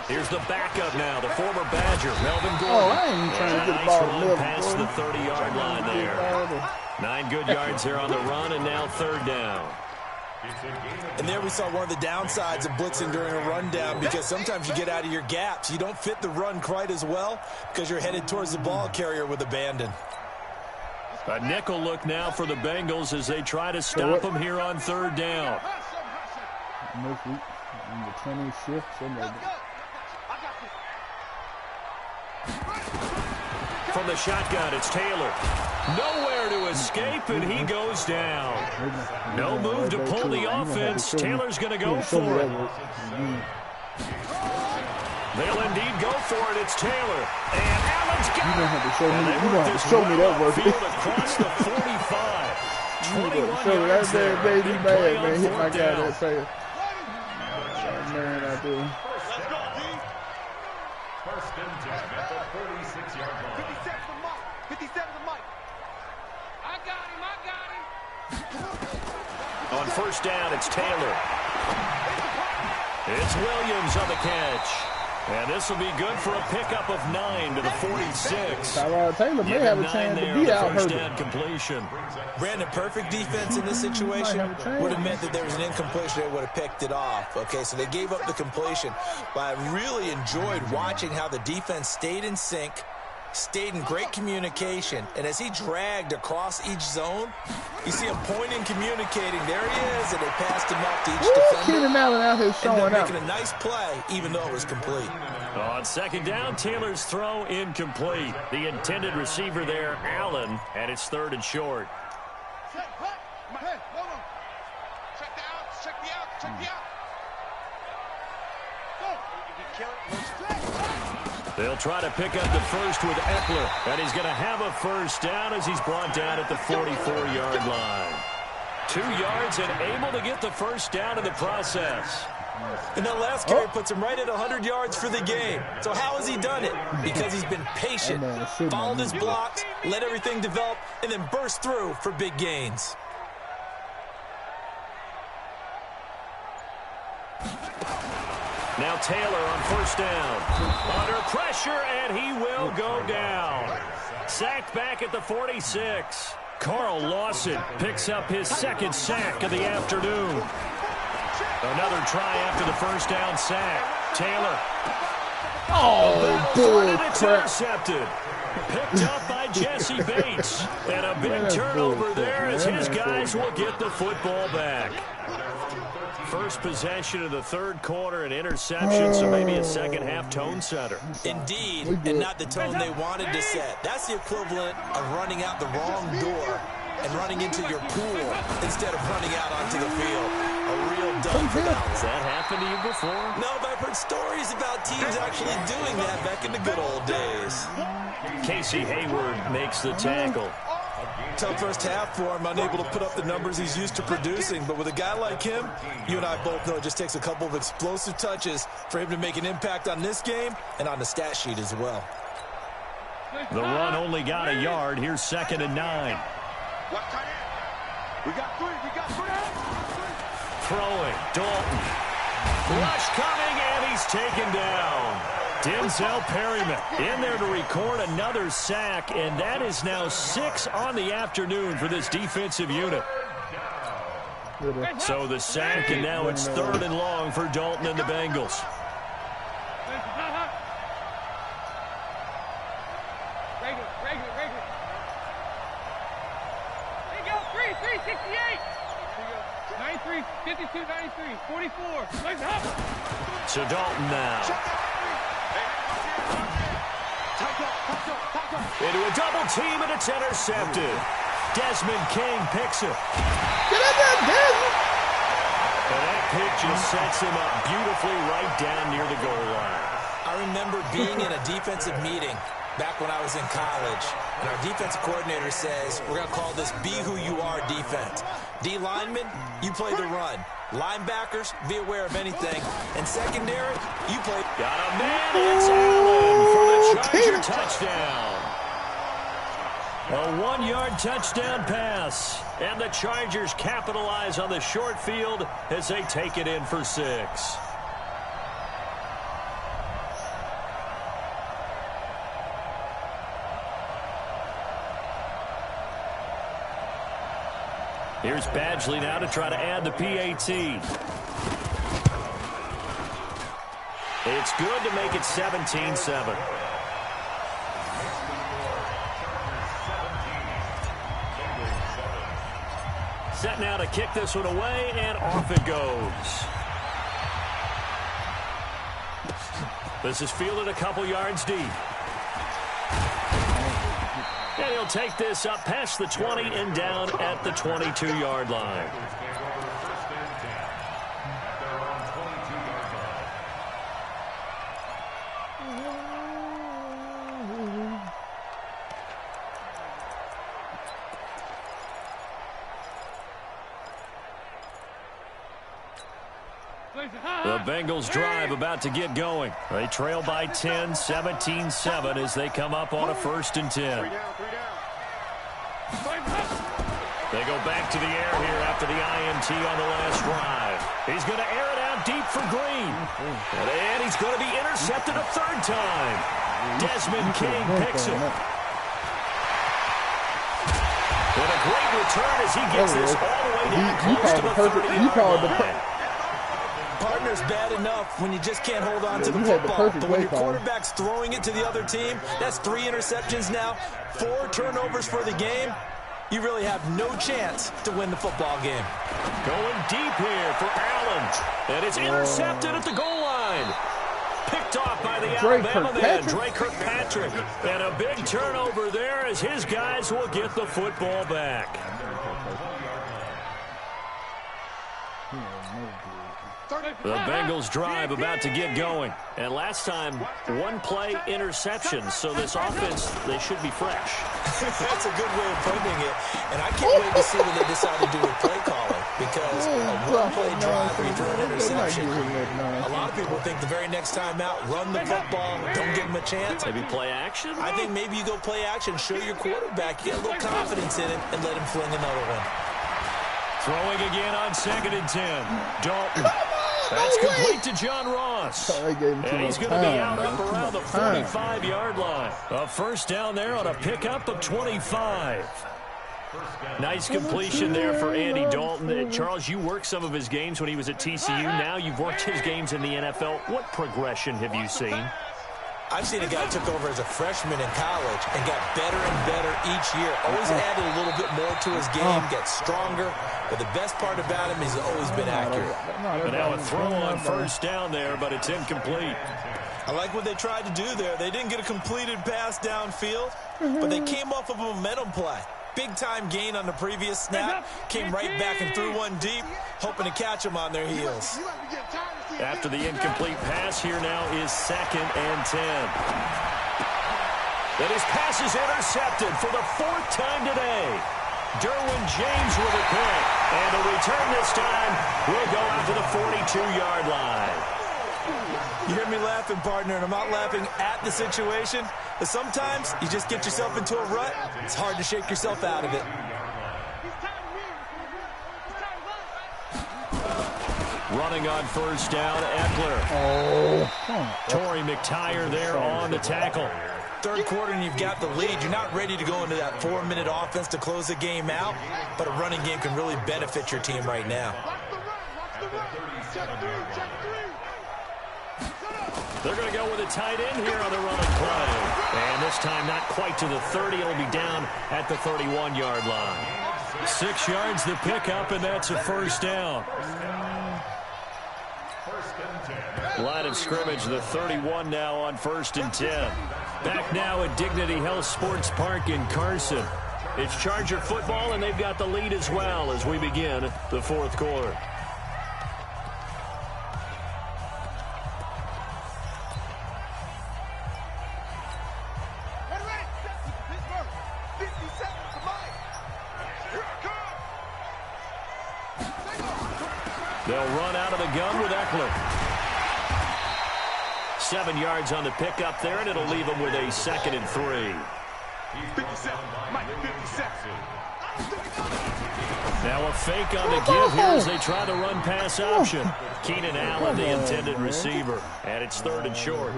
S3: Here's the backup now, the former Badger, Melvin Gordon.
S1: Oh, I ain't even trying to get the ball to Melvin
S3: past
S1: Gordon.
S3: the 30-yard line there. 9 good yards here on the run, and now 3rd down.
S5: And there we saw one of the downsides of blitzing during a rundown because sometimes you get out of your gaps. You don't fit the run quite as well because you're headed towards the ball carrier with abandon.
S3: A nickel look now for the Bengals as they try to stop them here on 3rd down.
S1: Next week, in the 20th shift, something like that.
S3: From the shotgun, it's Taylor. Nowhere to escape, and he goes down. No move to pull the offense. Taylor's going to go for it. They'll indeed go for it. It's Taylor. And Allen's got it.
S1: You don't have to show me. You don't have to show me that work.
S3: Across the 45. 21
S1: yards there. That made me mad, man. Hit my guy
S3: down.
S1: that fast. Man, I do.
S6: First and 10 at the 46-yard line.
S4: 57 the Mike. 57 the Mike. I got him.
S3: On 1st down, it's Taylor. It's Williams on the catch. And this will be good for a pickup of 9 to the 46.
S1: Taylor may have a chance to be out
S3: first
S1: hurt.
S3: down completion.
S5: Brandon, perfect defense in this situation would have meant that there was an incompletion. They would have picked it off. Okay, so they gave up the completion. But I really enjoyed watching how the defense stayed in sync, stayed in great communication. And as he dragged across each zone, you see him pointing, communicating. There he is, and they passed him up to each defender.
S1: Keenan Allen out here showing
S5: Ended up
S1: out.
S5: making a nice play, even though it was complete.
S3: On 2nd down, Taylor's throw incomplete. The intended receiver there, Allen, and it's 3rd and short.
S4: Check the out. Check the out. Check the out.
S3: They'll try to pick up the first with Eckler, and he's going to have a first down as he's brought down at the 44-yard line. 2 yards and able to get the first down in the process.
S5: And that last carry puts him right at 100 yards for the game. So how has he done it? Because he's been patient, followed his blocks, let everything develop, and then burst through for big gains.
S3: Now Taylor on 1st down. Under pressure, and he will go down. Sacked back at the 46. Carl Lawson picks up his 2nd sack of the afternoon. Another try after the 1st down sack. Taylor.
S1: Oh, bull crap.
S3: Intercepted. Picked up by Jesse Bates. And a big turnover there as his guys will get the football back. First possession of the 3rd quarter, an interception, so maybe a second-half tone setter.
S5: Indeed, and not the tone they wanted to set. That's the equivalent of running out the wrong door and running into your pool instead of running out onto the field. A real dub for that.
S3: Has that happened to you before?
S5: No, but I've heard stories about teams actually doing that back in the good old days.
S3: Casey Hayward makes the tackle.
S5: Tough first half for him, unable to put up the numbers he's used to producing. But with a guy like him, you and I both know it just takes a couple of explosive touches for him to make an impact on this game and on the stat sheet as well.
S3: The run only got a yard. Here's 2nd and 9.
S4: We got 3. We got 3.
S3: Throwing. Dalton. Rush coming, and he's taken down. Denzel Perryman in there to record another sack, and that is now 6 on the afternoon for this defensive unit. So the sack, and now it's 3rd and long for Dalton and the Bengals.
S4: Regular. There you go. 368. 93, 52, 93, 44. Legs up.
S3: So Dalton now. Into a double team, and it's intercepted. Desmond King picks it.
S1: Get in there, Desmond!
S3: And that pick just sets him up beautifully right down near the goal line.
S5: I remember being in a defensive meeting back when I was in college, and our defensive coordinator says, we're going to call this be who you are defense. D linemen, you play the run. Linebackers, be aware of anything. And secondary, you play.
S3: Got a man, it's Allen for the Charger touchdown. A 1-yard touchdown pass. And the Chargers capitalize on the short field as they take it in for 6. Here's Badgley now to try to add the PAT. It's good to make it 17-7. Set now to kick this one away, and off it goes. This is fielded a couple yards deep. And he'll take this up past the 20 and down at the 22-yard line. The Bengals drive about to get going. They trail by 10, 17-7 as they come up on a 1st and 10. They go back to the air here after the INT on the last drive. He's going to air it out deep for Green. And he's going to be intercepted a 3rd time. Desmond King picks it. What a great return as he gets this all the way down close to the 30-yard line.
S5: Partner's bad enough when you just can't hold on to the football. But when your quarterback's throwing it to the other team, that's 3 interceptions now, 4 turnovers for the game. You really have no chance to win the football game.
S3: Going deep here for Allen. And it's intercepted at the goal line. Picked off by the Alabama man, Dre Kirkpatrick. And a big turnover there as his guys will get the football back. The Bengals drive about to get going. And last time, 1-play interception. So this offense, they should be fresh.
S5: That's a good way of putting it. And I can't wait to see what they decide to do with play calling. Because a 1-play drive where you throw an interception, a lot of people think the very next time out, run the football, don't give them a chance.
S3: Maybe play action?
S5: I think maybe you go play action, show your quarterback, get a little confidence in him, and let him fling another one.
S3: Throwing again on 2nd and 10. Dalton. That's complete to John Ross. And he's going to be out up around the 45-yard line. A 1st down there on a pickup of 25. Nice completion there for Andy Dalton. Charles, you worked some of his games when he was at TCU. Now you've worked his games in the NFL. What progression have you seen?
S5: I've seen a guy who took over as a freshman in college and got better and better each year. Always added a little bit more to his game, gets stronger. But the best part about him is he's always been accurate.
S3: And now a throw on 1st down there, but it's incomplete.
S5: I like what they tried to do there. They didn't get a completed pass downfield, but they came off of a momentum play. Big-time gain on the previous snap. Came right back and threw one deep, hoping to catch them on their heels.
S3: After the incomplete pass, here now is 2nd and 10. And his pass is intercepted for the 4th time today. Derwin James with a pick. And the return this time will go out to the 42-yard line.
S5: You hear me laughing, partner, and I'm not laughing at the situation. But sometimes you just get yourself into a rut. It's hard to shake yourself out of it.
S3: Running on 1st down, Eckler. Torrey McTyer there on the tackle.
S5: 3rd quarter and you've got the lead. You're not ready to go into that 4-minute offense to close the game out, but a running game can really benefit your team right now.
S3: They're going to go with a tight end here on the running play. And this time not quite to the 30. It'll be down at the 31-yard line. 6 yards the pickup, and that's a 1st down. Line of scrimmage, the 31 now on 1st and 10. Back now at Dignity Health Sports Park in Carson. It's Charger football, and they've got the lead as well as we begin the fourth quarter. They'll run out of the gun with Eckler. 7 yards on the pickup there, and it'll leave them with a 2nd and 3.
S6: 57. Mike, 57.
S3: Now a fake on the give here as they try the run-pass option. Keenan Allen, the intended receiver, and it's 3rd and short.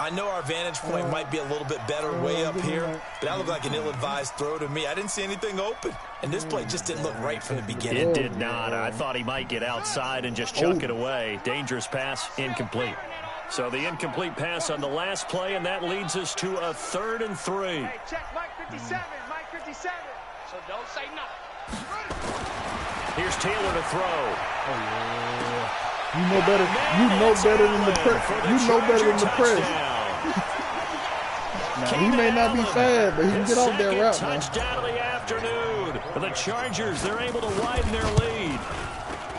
S5: I know our vantage point might be a little bit better way up here, but that looked like an ill-advised throw to me. I didn't see anything open, and this play just didn't look right from the beginning.
S3: It did not. I thought he might get outside and just chuck it away. Dangerous pass, incomplete. So the incomplete pass on the last play, and that leads us to a 3rd and 3.
S4: Hey, check Mike 57. Mike 57. So don't say nothing.
S3: Here's Taylor to throw.
S1: Oh, yeah. You know better. You know better than the press. You know better than the press. Now, he may not be fast, but he can get off that route now.
S3: Touchdown of the afternoon. For the Chargers, they're able to widen their lead.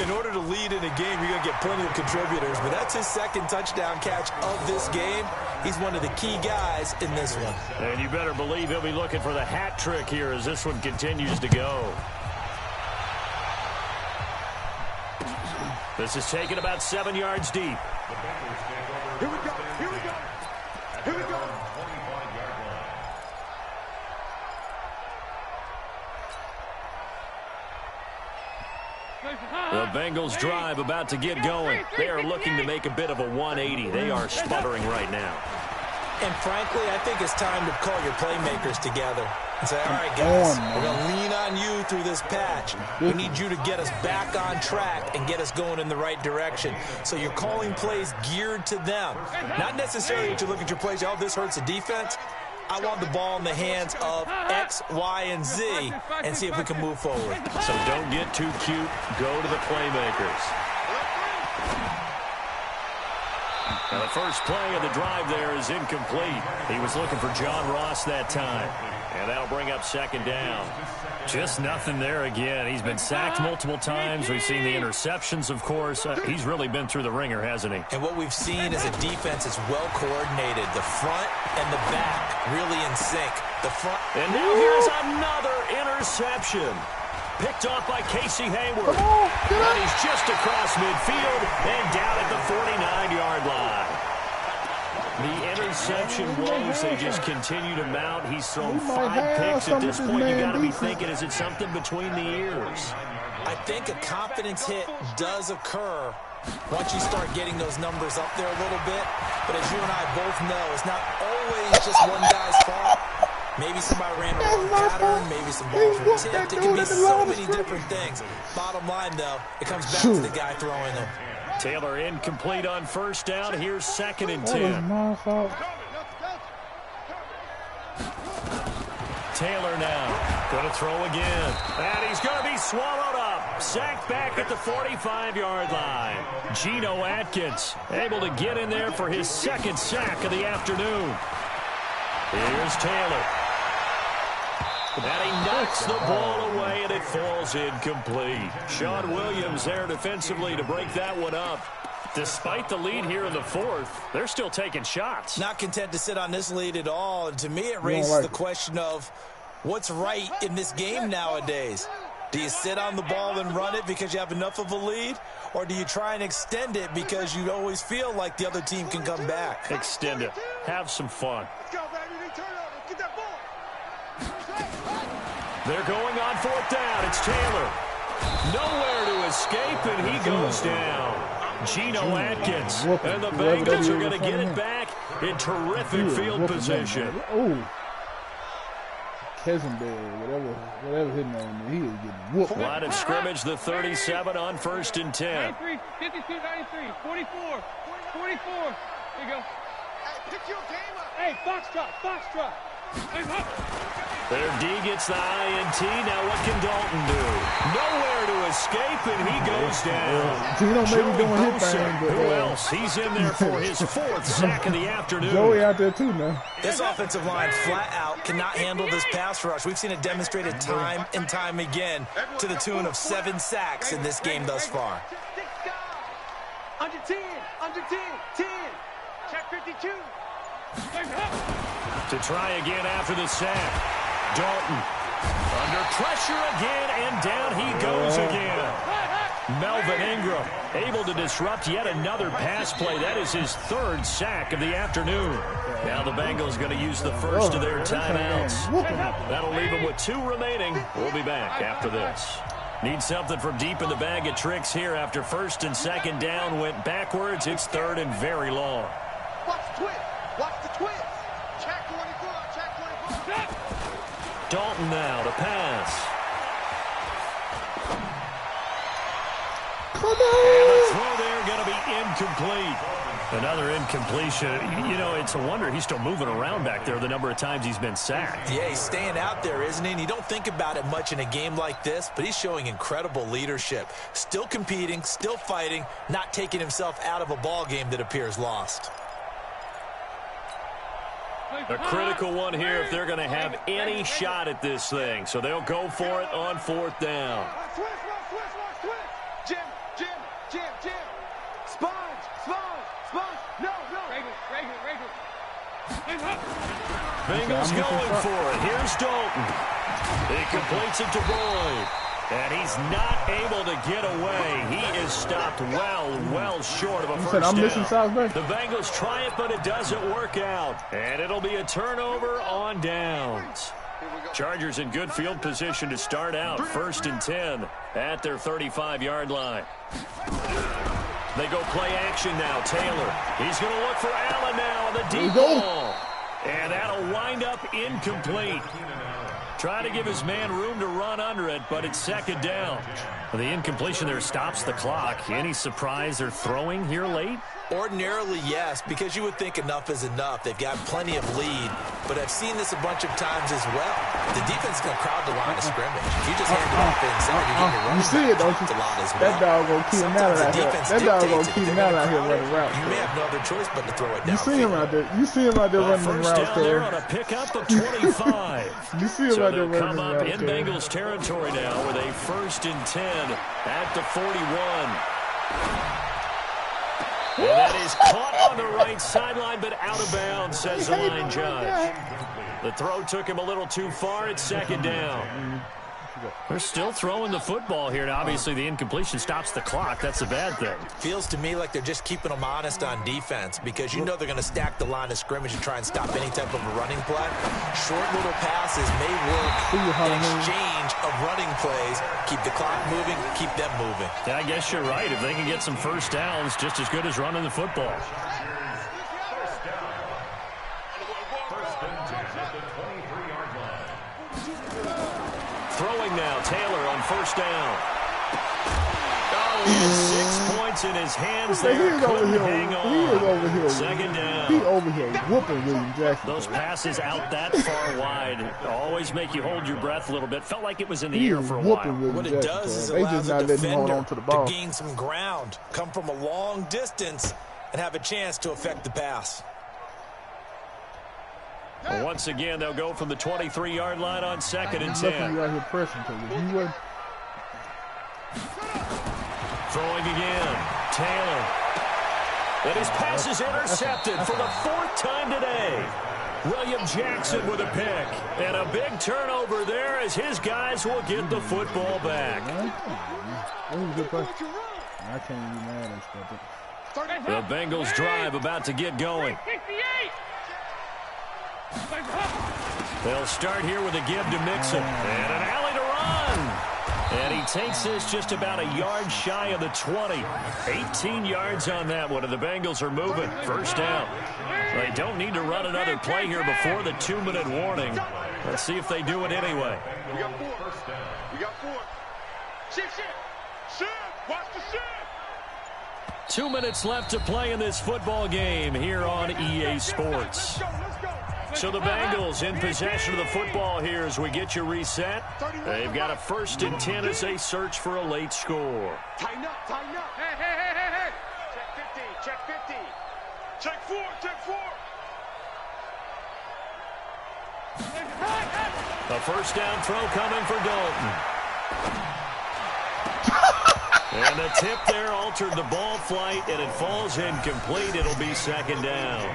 S5: In order to lead in a game, you're going to get plenty of contributors, but that's his 2nd touchdown catch of this game. He's one of the key guys in this one.
S3: And you better believe he'll be looking for the hat trick here as this one continues to go. This is taken about 7 yards deep.
S6: Here we go. Here we go. Here we go. 25-yard line.
S3: The Bengals drive about to get going. They are looking to make a bit of a 180. They are sputtering right now.
S5: And frankly, I think it's time to call your playmakers together and say, all right, guys, we're going to lean on you through this patch. We need you to get us back on track and get us going in the right direction. So you're calling plays geared to them. Not necessarily that you look at your plays, oh, this hurts the defense. I want the ball in the hands of X, Y, and Z and see if we can move forward.
S3: So don't get too cute. Go to the playmakers. Now the first play of the drive there is incomplete. He was looking for John Ross that time. And that'll bring up 2nd down. Just nothing there again. He's been sacked multiple times. We've seen the interceptions, of course. He's really been through the ringer, hasn't he?
S5: And what we've seen is a defense that's well coordinated. The front and the back really in sync. The front.
S3: And now here's another interception. Picked off by Casey Hayward. And he's just across midfield and down at the 49-yard line. The interception woes, they just continue to mount. He's thrown 5 picks at this point. You got to be thinking, is it something between the ears?
S5: I think a confidence hit does occur once you start getting those numbers up there a little bit. But as you and I both know, it's not always just one guy's fault. Maybe somebody ran a wrong pattern, maybe some balls were tipped. It can be so many different things. Bottom line, though, it comes back to the guy throwing them.
S3: Taylor incomplete on 1st down. Here's 2nd and 10. Taylor now going to throw again. And he's going to be swallowed up. Sacked back at the 45-yard line. Geno Atkins able to get in there for his 2nd sack of the afternoon. Here's Taylor. And he knocks the ball away, and it falls incomplete. Sean Williams there defensively to break that one up. Despite the lead here in the 4th, they're still taking shots.
S5: Not content to sit on this lead at all. And to me, it raises the question of what's right in this game nowadays. Do you sit on the ball and run it because you have enough of a lead? Or do you try and extend it because you always feel like the other team can come back?
S3: Extend it. Have some fun.
S4: Let's go, baby. Turn over. Get that ball.
S3: They're going on 4th down. It's Taylor. Nowhere to escape, and he goes down. Geno Atkins. And the Bengals are going to get it back in terrific field position.
S1: Oh. Kesenberg, whatever his name is, he is getting whooped.
S3: Line of scrimmage, the 37 on 1st and 10.
S4: 93, 52, 93, 44, 44. Here you go.
S2: Hey, pick your game up.
S4: Hey, Foxtrot, Foxtrot.
S3: Their D gets the INT. Now what can Dalton do? Nowhere to escape, and he goes down.
S1: Gino may be doing his thing, but
S3: who else? He's in there for his 4th sack of the afternoon.
S1: Joey out there too now.
S5: This offensive line flat out cannot handle this pass rush. We've seen it demonstrated time and time again to the tune of 7 sacks in this game thus far.
S4: Under 10, under 10, 10. Check 52.
S3: To try again after the sack. Dalton under pressure again, and down he goes again. Melvin Ingram able to disrupt yet another pass play. That is his 3rd sack of the afternoon. Now the Bengals going to use the first of their timeouts. That'll leave them with 2 remaining. We'll be back after this. Need something from deep in the bag of tricks here after 1st and 2nd down went backwards. It's 3rd and very long.
S4: Watch the twist. Watch the twist. Check 24. Check 24.
S3: Dalton now to pass.
S1: Come on.
S3: And the throw there going to be incomplete. Another incompletion. You know, it's a wonder he's still moving around back there the number of times he's been sacked.
S5: Yeah, he's staying out there, isn't he? And you don't think about it much in a game like this, but he's showing incredible leadership. Still competing, still fighting, not taking himself out of a ball game that appears lost.
S3: A critical one here if they're going to have any shot at this thing. So they'll go for it on 4th down.
S4: Twist. Jim. Sponge. No.
S3: Bengals going for it. Here's Dalton. He completes it to Boyd. And he's not able to get away. He is stopped well short of a first down. The Bengals try it, but it doesn't work out. And it'll be a turnover on downs. Chargers in good field position to start out. 1st and 10 at their 35-yard line. They go play action now. Taylor. He's going to look for Allen now on the deep ball. And that'll wind up incomplete. Try to give his man room to run under it, but it's 2nd down. The incompletion there stops the clock. Any surprise they're throwing here late?
S5: Ordinarily, yes, because you would think enough is enough. They've got plenty of lead, but I've seen this a bunch of times as well. The defense is going to crowd the line of scrimmage. If you just hand it off inside, you're getting your running
S1: see it, don't you?
S5: a lot as well.
S1: That dog going to keep him out out here. That dog going to keep him out here running routes.
S5: You may have no other choice but to throw it down.
S1: You see him out there. You see him out there running routes.
S3: First down there on a pickup of 25.
S1: You see him out there running
S3: come up
S1: routes.
S3: in Bengals territory now with a 1st and 10 at the 41. And that is caught on the right sideline, but out of bounds, says the line judge. The throw took him a little too far. It's 2nd down. They're still throwing the football here, and obviously the incompletion stops the clock. That's a bad thing.
S5: Feels to me like they're just keeping them honest on defense because you know they're going to stack the line of scrimmage and try and stop any type of a running play. Short little passes may work in exchange of running plays. Keep the clock moving, keep them moving.
S3: Yeah, I guess you're right. If they can get some first downs, just as good as running the football. Throwing now, Taylor on 1st down. Oh, he has 6 points in his hands there.
S1: He is over here.
S3: Hang on.
S1: He is over here.
S3: 2nd down.
S1: He over here whooping William Jackson.
S3: Those passes out that far wide always make you hold your breath a little bit. Felt like it was in the air for a while.
S5: What it does is it allows the defender to gain some ground, come from a long distance, and have a chance to affect the pass.
S3: Well, once again, they'll go from the 23-yard line on 2nd and 10.
S1: You out here pressing because if you would.
S3: Throwing again, Taylor. And his pass is intercepted for the 4th time today. William Jackson with a pick. And a big turnover there as his guys will get the football back.
S1: That was a good play. I can't be mad at it.
S3: The Bengals drive about to get going. They'll start here with a give to Mixon. And an alley to run. And he takes this just about a yard shy of the 20. 18 yards on that one, and the Bengals are moving. 1st down. They don't need to run another play here before the 2-minute warning. Let's see if they do it anyway.
S6: We got 4. We got 4. Shift. Watch the shift.
S3: 2 minutes left to play in this football game here on EA Sports. So the Bengals in possession of the football here as we get you reset. They've got a 1st and 10 as they search for a late score.
S4: Tighten up, tighten up. Hey, hey, hey, hey, hey. Check 50, check 50. Check 4, check 4.
S3: A 1st down throw coming for Dalton. And the tip there altered the ball flight, and it falls incomplete. It'll be 2nd down.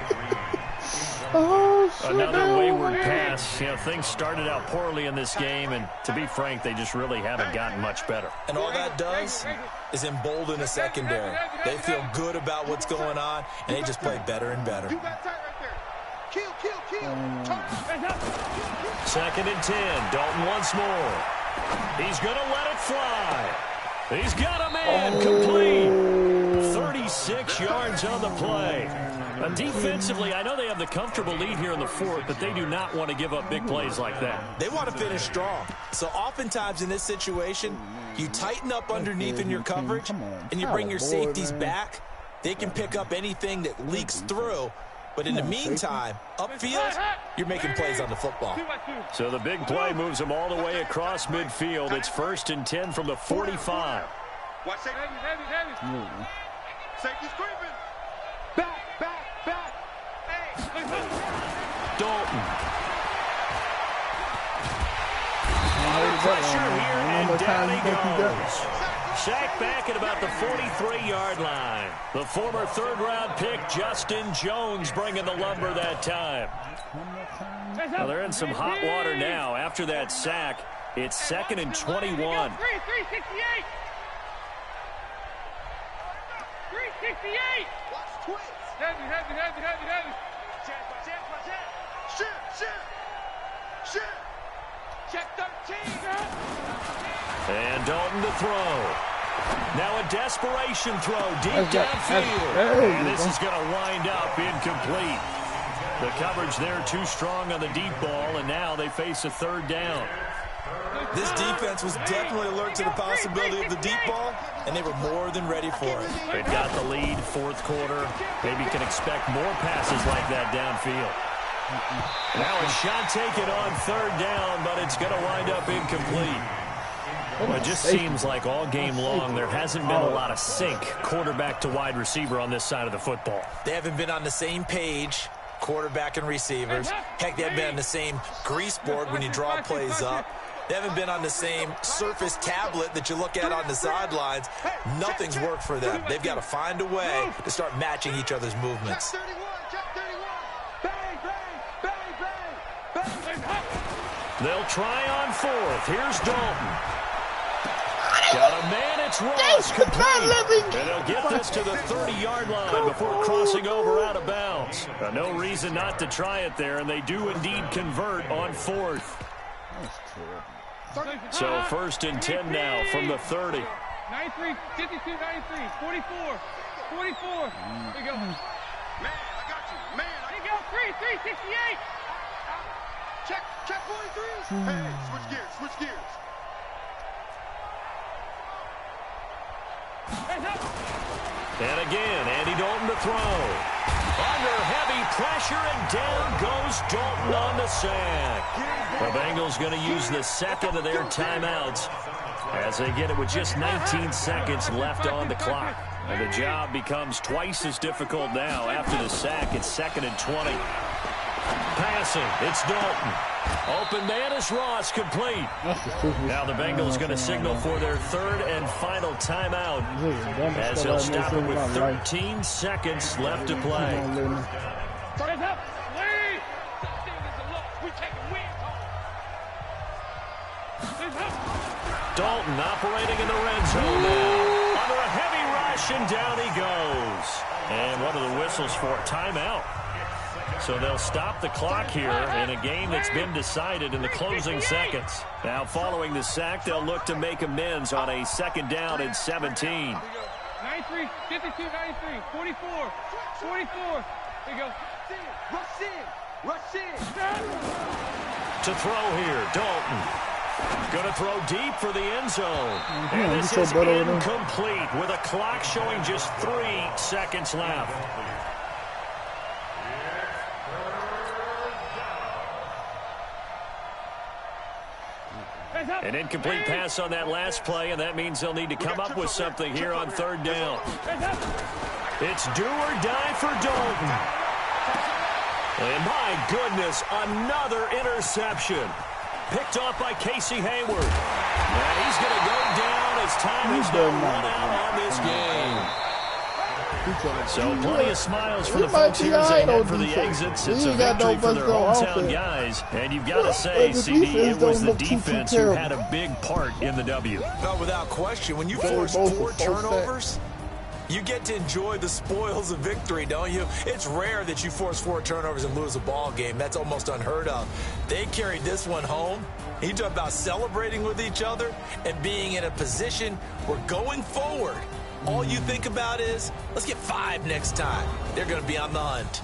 S1: Oh, shit.
S3: Another wayward pass. You know, things started out poorly in this game, and to be frank, they just really haven't gotten much better.
S5: And all that does is embolden the secondary. They feel good about what's going on, and they just play better and better.
S4: You got tight right there. Kill, kill, kill.
S3: 2nd and 10. Dalton once more. He's going to let it fly. He's got a man complete. 36 yards on the play. Defensively, I know they have the comfortable lead here in the 4th, but they do not want to give up big plays like that.
S5: They want to finish strong. So oftentimes in this situation, you tighten up underneath in your coverage, and you bring your safeties back. They can pick up anything that leaks through. But in the meantime, upfield, you're making plays on the football.
S3: So the big play moves them all the way across midfield. It's 1st and 10 from the 45.
S4: Watch safety. Heavy. Safety's creeping. Back. Hey.
S3: Dalton. Pressure here, and down he goes. Sacked back at about the 43-yard line. The former 3rd-round pick, Justin Jones, bringing the lumber that time. Well, they're in some hot water now. After that sack, it's 2nd and 21.
S4: 368. 368. Watch twist. Heavy. Shit. Check 13.
S3: And Dalton to throw. Now a desperation throw deep downfield. And this is going to wind up incomplete. The coverage there too strong on the deep ball, and now they face a 3rd down.
S5: This defense was definitely alert to the possibility of the deep ball, and they were more than ready for it.
S3: They've got the lead, 4th quarter. Maybe can expect more passes like that downfield. Now a shot taken on 3rd down, but it's going to wind up incomplete. Well, it just seems like all game long there hasn't been a lot of sync quarterback to wide receiver on this side of the football.
S5: They haven't been on the same page, quarterback and receivers. Heck, they haven't been on the same grease board when you draw plays up. They haven't been on the same surface tablet that you look at on the sidelines. Nothing's worked for them. They've got to find a way to start matching each other's movements.
S3: They'll try on 4th. Here's Dalton. Got a man, it's Ross, complete. And they'll get this to the 30-yard line before crossing over out of bounds. No reason not to try it there, and they do indeed convert on 4th. So 1st and 10 now from the 30.
S4: 93, 52, 93, 44. There you go. Man, I got you. Man, there you go. 368. Check 43. Hey, switch gears.
S3: And again, Andy Dalton to throw. Under heavy pressure, and down goes Dalton on the sack. The Bengals going to use the 2nd of their timeouts as they get it with just 19 seconds left on the clock. And the job becomes twice as difficult now. After the sack, it's 2nd and 20. Passing, it's Dalton. Open man is Ross, complete. Now the Bengals going to signal for their 3rd and final timeout as they'll stop it with 13 seconds left to play. Dalton operating in the red zone now. Under a heavy rush, and down he goes. And one of the whistles for timeout. So they'll stop the clock here in a game that's been decided in the closing seconds. Now following the sack, they'll look to make amends on a 2nd down and 17.
S4: 93, 52, 93, 44. There you go. Rush in.
S3: To throw here, Dalton. Going to throw deep for the end zone. And this is incomplete with a clock showing just 3 seconds left. An incomplete pass on that last play, and that means they'll need to come up with something here on third down. It's do or die for Dalton. And my goodness, another interception. Picked off by Casey Hayward. And he's going to go down as time is now run out on this game. So plenty of smiles for the folks here as they head for the exits. It's a victory for their hometown guys. And you've got to say, CD, it was the defense who had a big part in the W.
S5: No, without question. When you force 4 turnovers, you get to enjoy the spoils of victory, don't you? It's rare that you force 4 turnovers and lose a ball game. That's almost unheard of. They carried this one home. You talk about celebrating with each other and being in a position where going forward, all you think about is, let's get 5 next time. They're going to be on the hunt.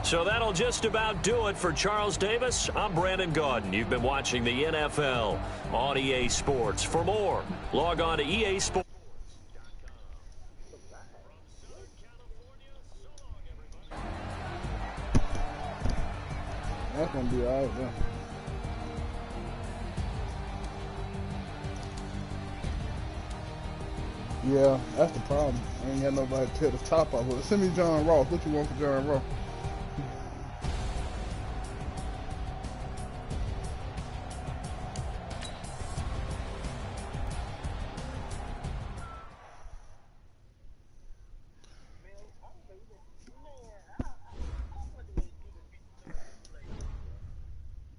S3: So that'll just about do it for Charles Davis. I'm Brandon Gaudin. You've been watching the NFL on EA Sports. For more, log on to EA Sports.
S1: That's gonna be alright, yeah. Yeah, that's the problem. I ain't got nobody to tear the top off with it. Send me John Ross. What you want for John Ross?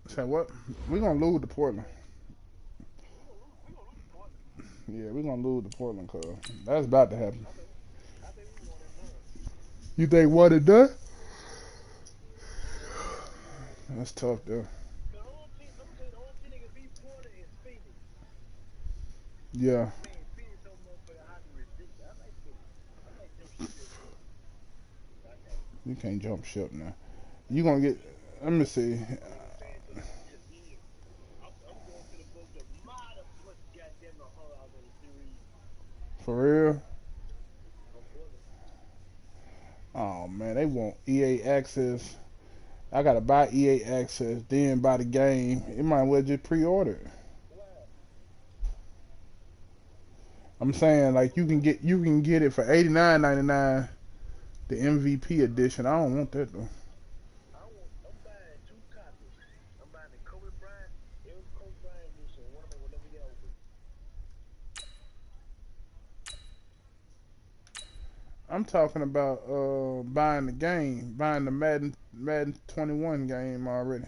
S1: Say what? We're gonna lose to Portland. Yeah, we're gonna lose to Portland, cuz that's about to happen. You think what it done? That's tough, though. Yeah. You can't jump ship now. You gonna get? Let me see. For real? Oh man, they want EA access. I gotta buy EA access, then buy the game. It might well just pre-order it. I'm saying like you can get it for $89.99, the MVP edition. I don't want that though.
S2: I'm buying 2 copies. I'm buying the Kobe Bryant, Kobe Bryant edition. One of them will never get over.
S1: I'm talking about buying the game, buying the Madden 21 game already.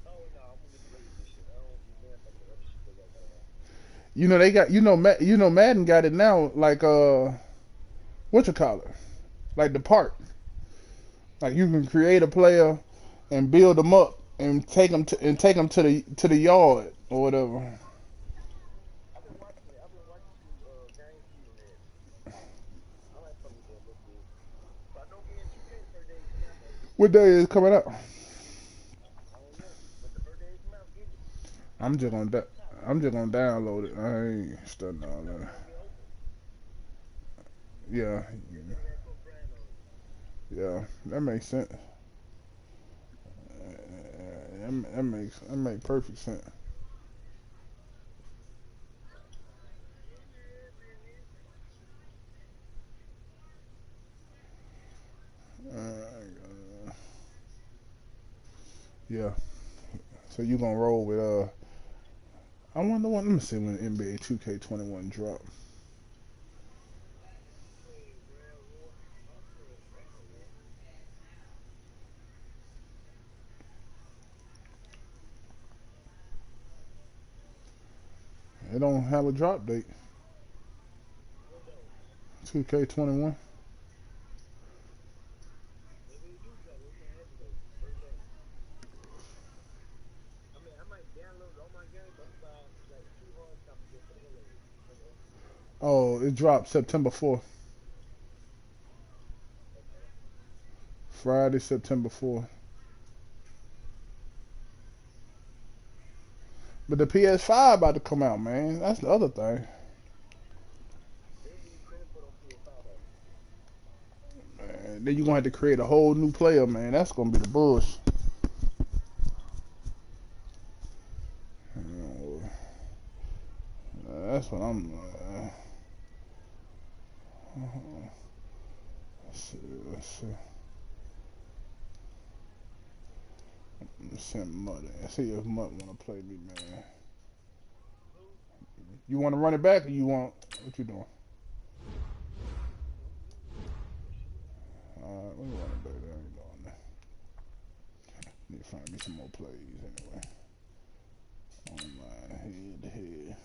S2: Oh no, I'm gonna get this shit. I don't give a damn about the other shit they got going on.
S1: You know they got Madden got it now like what you call it? Like the part. Like you can create a player and build them up and take them to the yard or whatever.
S2: I've been watching games season there. I like something that looks good. So I know me and 2K birthday come out though.
S1: What day is coming up?
S2: I don't know, but the birthday come out, get it.
S1: I'm just gonna download it. I ain't studying all that. Yeah. Yeah, that makes sense. That makes perfect sense. Yeah. So you gonna roll with I wonder what. Let me see when NBA 2K21 drop. It don't have a drop date. 2K21. Oh, it dropped September 4th. Friday, September 4th. But the PS5 about to come out, man. That's the other thing. Man, then you're gonna have to create a whole new player, man. That's gonna be the bullshit. That's what I'm. Let's see. Send Mud in. See if Mud wanna play me, man. You wanna run it back, or you want? What you doing? Alright, we run it back. There ain't doing that. Need to find me some more plays anyway. On my head to head.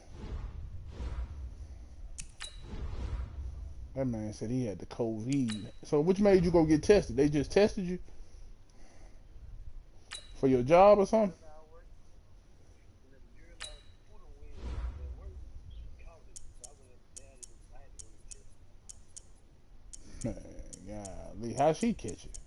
S1: That man said he had the COVID. So which made you go get tested? They just tested you? For your job or something? Man, golly, how she catch it?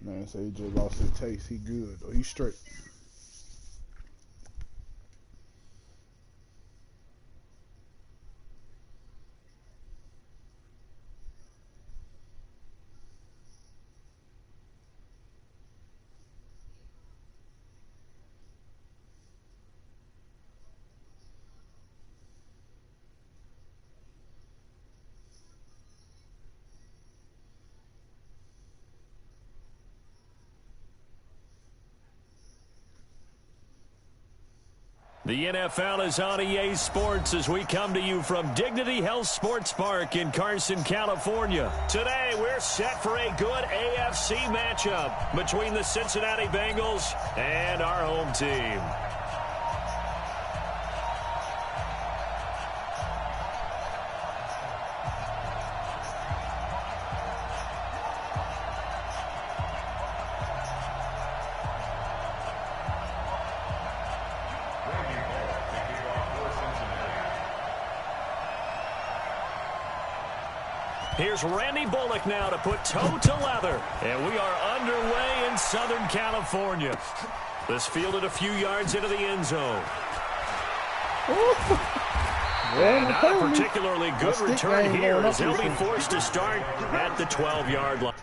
S1: Man, say he just lost his taste. He good, though. He straight.
S3: The NFL is on EA Sports as we come to you from Dignity Health Sports Park in Carson, California. Today, we're set for a good AFC matchup between the Cincinnati Bengals and our home team. Here's Randy Bullock now to put toe to leather. And we are underway in Southern California. This fielded a few yards into the end zone. And not a particularly good return here as he'll be forced to start at the 12-yard line.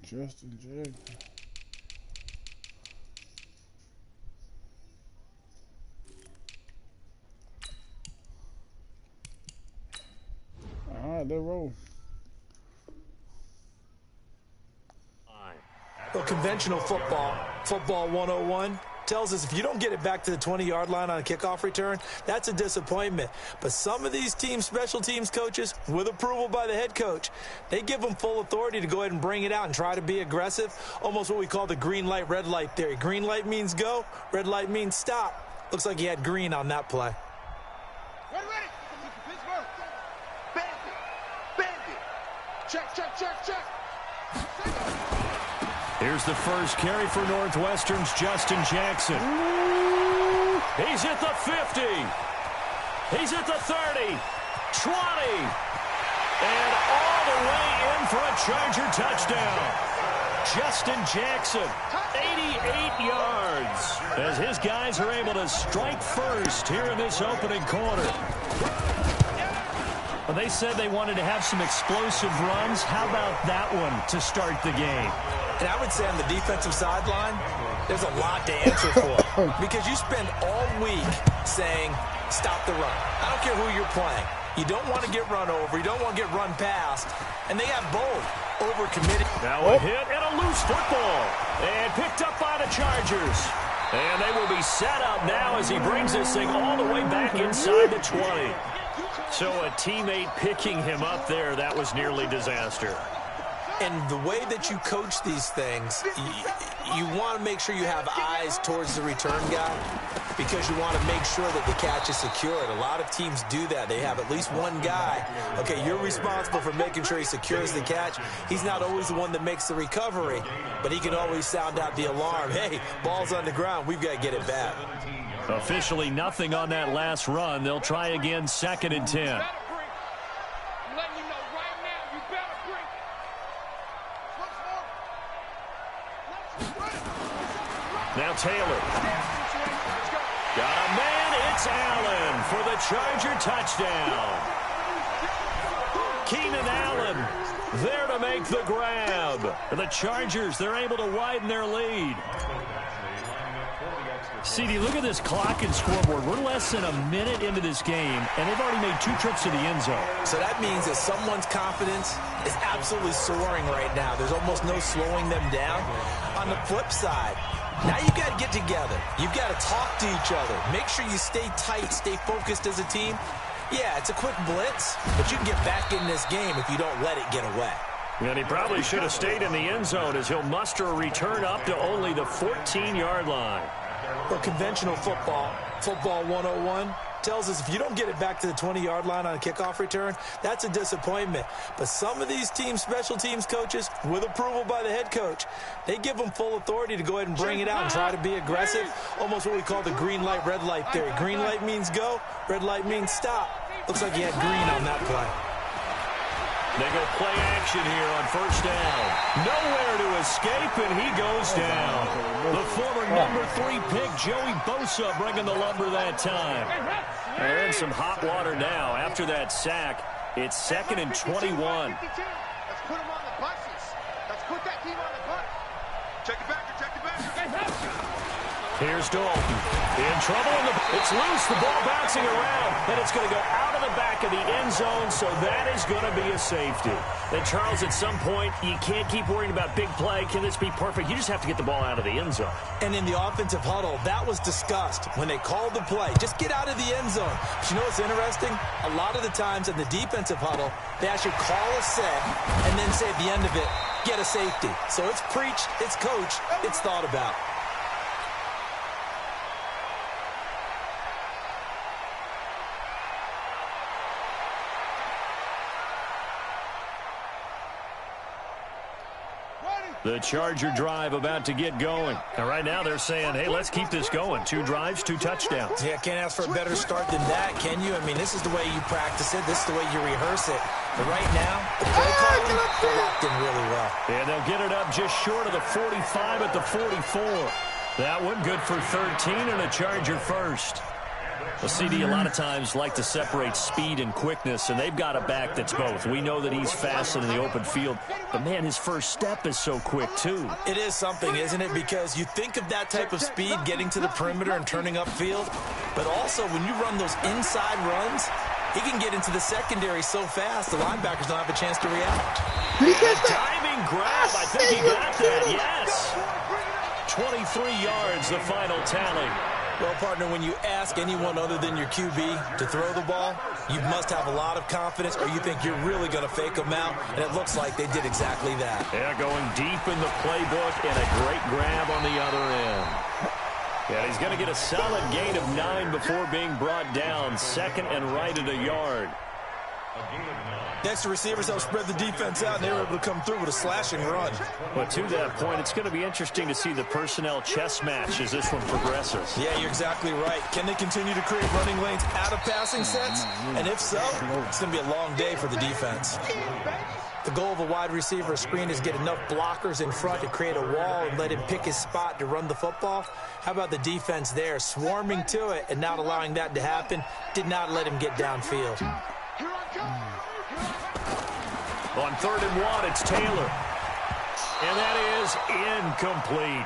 S1: Justin Jackson. All right, they're rolling.
S5: Well, conventional football 101, tells us if you don't get it back to the 20-yard line on a kickoff return, that's a disappointment. But some of these teams, special teams coaches, with approval by the head coach, they give them full authority to go ahead and bring it out and try to be aggressive, almost what we call the green light, red light theory. Green light means go, red light means stop. Looks like he had green on that play.
S4: Ready. Pittsburgh. Bandit. Check.
S3: Here's the first carry for Northwestern's Justin Jackson. He's at the 50. He's at the 30. 20. And all the way in for a Charger touchdown. Justin Jackson, 88 yards, as his guys are able to strike first here in this opening quarter. Well, they said they wanted to have some explosive runs. How about that one to start the game?
S5: And I would say on the defensive sideline, there's a lot to answer for. Because you spend all week saying, stop the run. I don't care who you're playing. You don't want to get run over. You don't want to get run past. And they have both overcommitted.
S3: Now a hit and a loose football. And picked up by the Chargers. And they will be set up now as he brings this thing all the way back inside the 20. So a teammate picking him up there, that was nearly disaster.
S5: And the way that you coach these things, you want to make sure you have eyes towards the return guy because you want to make sure that the catch is secured. A lot of teams do that. They have at least one guy. Okay, you're responsible for making sure he secures the catch. He's not always the one that makes the recovery, but he can always sound out the alarm. Hey, ball's on the ground. We've got to get it back.
S3: Officially nothing on that last run. They'll try again, 2nd and 10.
S4: I'm letting you know right now, you better bring.
S3: Now Taylor. Got a man. It's Allen for the Charger touchdown. Keenan Allen there to make the grab. The Chargers, they're able to widen their lead. CD, look at this clock and scoreboard. We're less than a minute into this game, and they've already made 2 trips to the end zone.
S5: So that means that someone's confidence is absolutely soaring right now. There's almost no slowing them down. On the flip side, now you've got to get together. You've got to talk to each other. Make sure you stay tight, stay focused as a team. Yeah, it's a quick blitz, but you can get back in this game if you don't let it get away.
S3: And he probably should have stayed in the end zone as he'll muster a return up to only the 14-yard line.
S5: Well, conventional football 101, tells us if you don't get it back to the 20-yard line on a kickoff return, that's a disappointment. But some of these teams, special teams coaches, with approval by the head coach, they give them full authority to go ahead and bring it out and try to be aggressive, almost what we call the green light, red light theory. Green light means go, red light means stop. Looks like he had green on that play.
S3: They go play action here on 1st down. Nowhere to escape, and he goes down. The former number 3 pick, Joey Bosa, bringing the lumber that time. And they're in some hot water now. After that sack, it's 2nd and 21.
S6: Let's put him on the buses. Let's put that team on the bus. Check it back. Check it back.
S3: Here's Dalton. In trouble. It's loose. The ball bouncing around. And it's going to go out of the back of the end zone, so that is going to be a safety. And Charles, at some point, you can't keep worrying about big play. Can this be perfect? You just have to get the ball out of the end zone.
S5: And in the offensive huddle, that was discussed when they called the play. Just get out of the end zone. But you know what's interesting? A lot of the times in the defensive huddle, they actually call a set and then say at the end of it, get a safety. So it's preached, it's coached, it's thought about.
S3: The Charger drive about to get going. And right now they're saying, hey, let's keep this going. 2 drives, 2 touchdowns.
S5: Yeah, can't ask for a better start than that, can you? I mean, this is the way you practice it. This is the way you rehearse it. But right now, the play calling, they're locked in really well.
S3: And they'll get it up just short of the 45 at the 44. That one good for 13 and a Charger first. Well, CD, a lot of times like to separate speed and quickness, and they've got a back that's both. We know that he's fast in the open field, but, man, his first step is so quick, too.
S5: It is something, isn't it? Because you think of that type of speed getting to the perimeter and turning upfield, but also when you run those inside runs, he can get into the secondary so fast the linebackers don't have a chance to react.
S3: Diving grab, I think he got that, yes. 23 yards, the final tally.
S5: Well, partner, when you ask anyone other than your QB to throw the ball, you must have a lot of confidence or you think you're really going to fake them out, and it looks like they did exactly that.
S3: Yeah, going deep in the playbook and a great grab on the other end. Yeah, he's going to get a solid gain of 9 before being brought down. 2nd and right at a yard.
S5: Next, the receivers help spread the defense out, and they were able to come through with a slashing run.
S3: But to that point, it's going to be interesting to see the personnel chess match as this one progresses.
S5: Yeah, you're exactly right. Can they continue to create running lanes out of passing sets? And if so, it's going to be a long day for the defense. The goal of a wide receiver screen is get enough blockers in front to create a wall and let him pick his spot to run the football. How about the defense there, swarming to it and not allowing that to happen? Did not let him get downfield.
S3: On 3rd and 1, it's Taylor. And that is incomplete.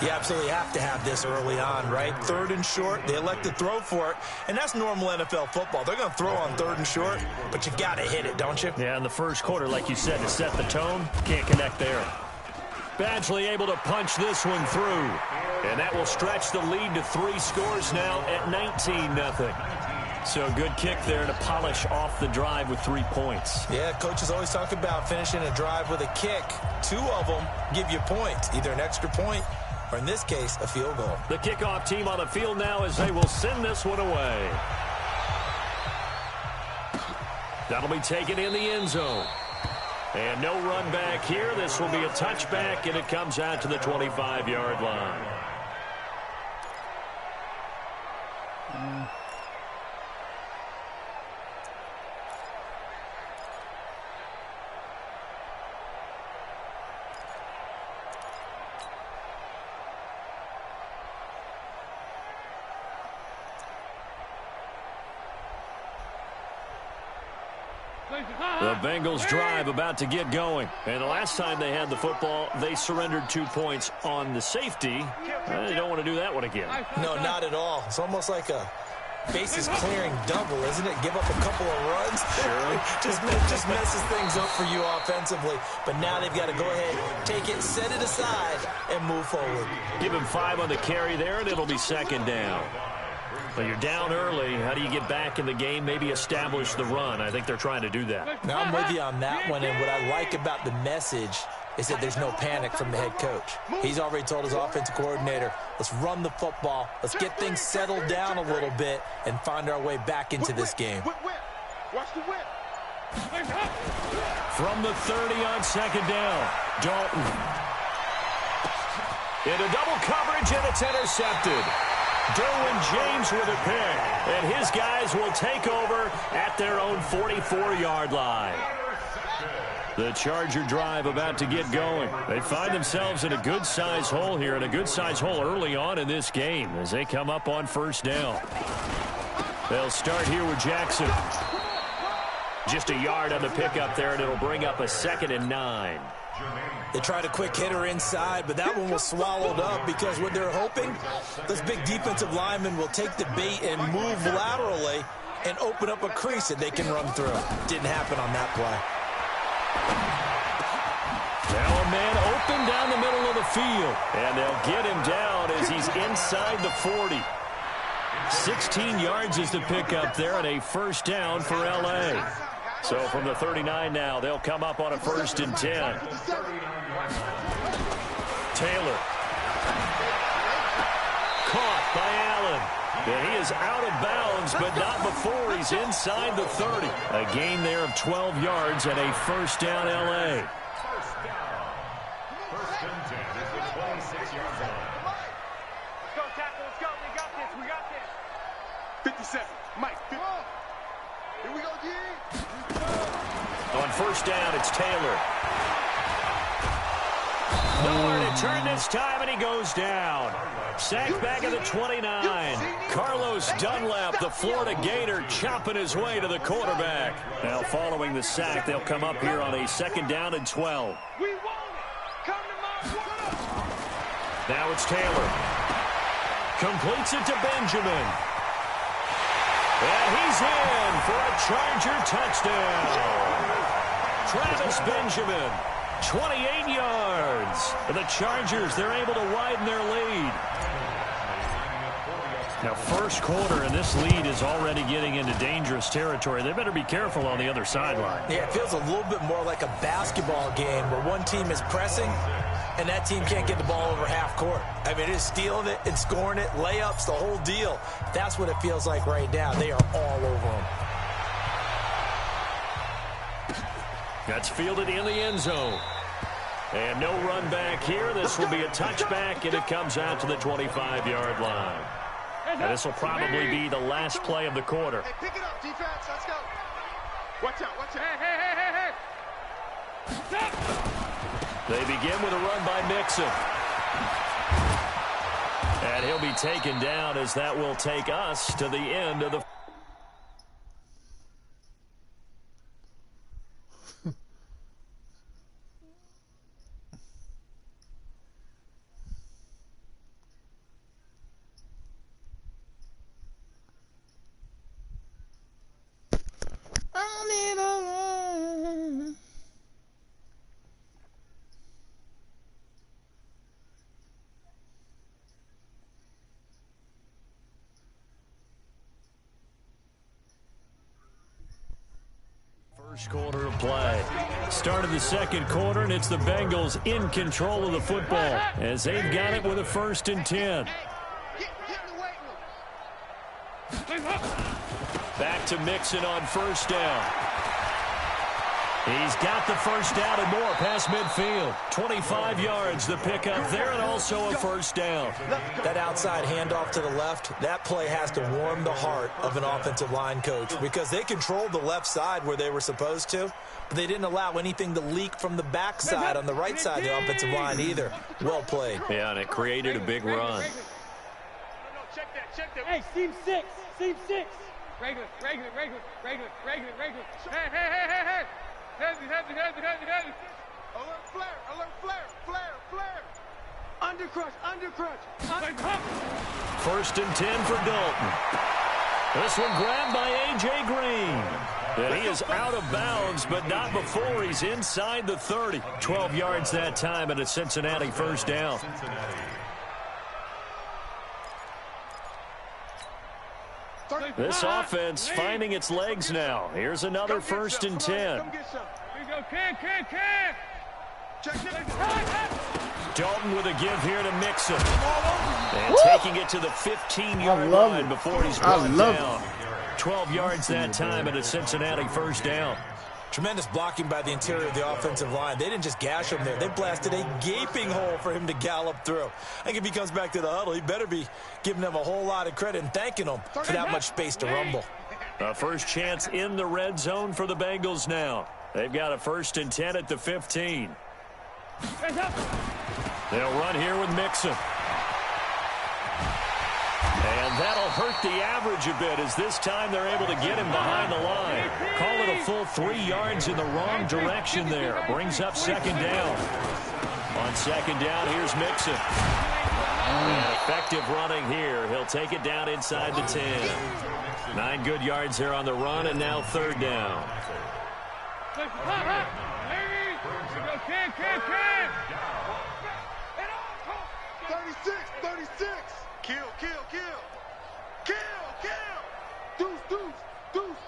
S5: You absolutely have to have this early on, right? 3rd and short, they elect to throw for it, and that's normal NFL football. They're going to throw on 3rd and short, but you got to hit it, don't you?
S3: Yeah, in the first quarter, like you said, to set the tone, can't connect there. Badgley able to punch this one through, and that will stretch the lead to 3 scores now at 19-0. So good kick there to polish off the drive with 3 points.
S5: Yeah, coaches always talk about finishing a drive with a kick. 2 of them give you points, either an extra point or, in this case, a field goal.
S3: The kickoff team on the field now as they will send this one away. That'll be taken in the end zone. And no run back here. This will be a touchback, and it comes out to the 25-yard line. The Bengals drive about to get going. And the last time they had the football, they surrendered 2 points on the safety. They don't want to do that one again.
S5: No, not at all. It's almost like a bases clearing double, isn't it? Give up a couple of runs.
S3: Sure.
S5: just messes things up for you offensively. But now they've got to go ahead, take it, set it aside, and move forward.
S3: Give him 5 on the carry there, and it'll be second down. But you're down early. How do you get back in the game? Maybe establish the run. I think they're trying to do that.
S5: Now, I'm with you on that one, and what I like about the message is that there's no panic from the head coach. He's already told his offensive coordinator, let's run the football, let's get things settled down a little bit, and find our way back into this game.
S6: Watch the whip.
S3: From the 30 on second down, Dalton. Into double coverage, and it's intercepted. Derwin James with a pick, and his guys will take over at their own 44-yard line. The Charger drive about to get going. They find themselves in a good-sized hole here, and a good-sized hole early on in this game as they come up on first down. They'll start here with Jackson. Just a yard on the pickup there, and it'll bring up a 2nd and 9.
S5: They tried a quick hitter inside, but that one was swallowed up because what they're hoping, those big defensive linemen will take the bait and move laterally and open up a crease that they can run through. Didn't happen on that play.
S3: Now a man open down the middle of the field, and they'll get him down as he's inside the 40. 16 yards is the pickup there, and a first down for L.A. So from the 39 now, they'll come up on a 1st and 10. Taylor. Caught by Allen. And he is out of bounds, but not before he's inside the 30. A gain there of 12 yards and a first down L.A.
S6: First and 10 is the 26-yard line. Let's go, tackle. Let's go. We got this. We got this. 57. Mike. Here we go, G.
S3: On first down, it's Taylor. Nowhere to turn this time, and he goes down. Sacked back at the 29. Carlos Dunlap, the Florida Gator, chopping his way to the quarterback. Now following the sack, they'll come up here on a 2nd down and 12.
S6: We want it. Come to my world.
S3: Now it's Taylor. Completes it to Benjamin. And he's in for a Charger touchdown. Travis Benjamin, 28 yards. And the Chargers, they're able to widen their lead. Now, first quarter, and this lead is already getting into dangerous territory. They better be careful on the other sideline.
S5: Yeah, it feels a little bit more like a basketball game where one team is pressing and that team can't get the ball over half court. I mean, it is stealing it and scoring it, layups, the whole deal. That's what it feels like right now. They are all over them.
S3: That's fielded in the end zone. And no run back here. This will be a touchback, and it comes out to the 25-yard line. And this will probably be the last play of the quarter.
S6: Hey, pick it up, defense. Let's go. Watch out. Watch out.
S4: Hey. Stop.
S3: They begin with a run by Mixon. And he'll be taken down as that will take us to the end of the... First quarter of play. Start of the second quarter, and it's the Bengals in control of the football as they've got it with a 1st and 10.
S6: Get in the weight room.
S3: Back to Mixon on first down. He's got the first down and more past midfield. 25 yards, the pickup there, and also a first down.
S5: That outside handoff to the left, that play has to warm the heart of an offensive line coach because they controlled the left side where they were supposed to, but they didn't allow anything to leak from the backside on the right side of the offensive line either. Well played.
S3: Yeah, and it created a big run.
S6: Check that.
S4: Hey, seam 6. Regular. Hey. Heavy.
S6: Alert flare. Undercrush.
S3: First and 10 for Dalton. This one grabbed by A.J. Green. And he is out of bounds, but not before he's inside the 30. 12 yards that time, and a Cincinnati first down. This offense finding its legs now. Here's another first and 10.
S4: Here we go, can.
S3: Dalton with a give here to Mixon. And taking it to the 15-yard line before he's brought down. 12 yards that time, and a Cincinnati first down.
S5: Tremendous blocking by the interior of the offensive line. They didn't just gash him there. They blasted a gaping hole for him to gallop through. I think if he comes back to the huddle, he better be giving them a whole lot of credit and thanking them for that much space to rumble.
S3: A first chance in the red zone for the Bengals now. They've got a first and 10 at the 15. They'll run here with Mixon. And that'll hurt the average a bit, as this time they're able to get him behind the line. Call it a full 3 yards in the wrong direction there. Brings up second down. On second down, here's Mixon. And effective running here. He'll take it down inside the 10. 9 good yards there on the run, and now third down.
S4: Can.
S6: 36. Kill.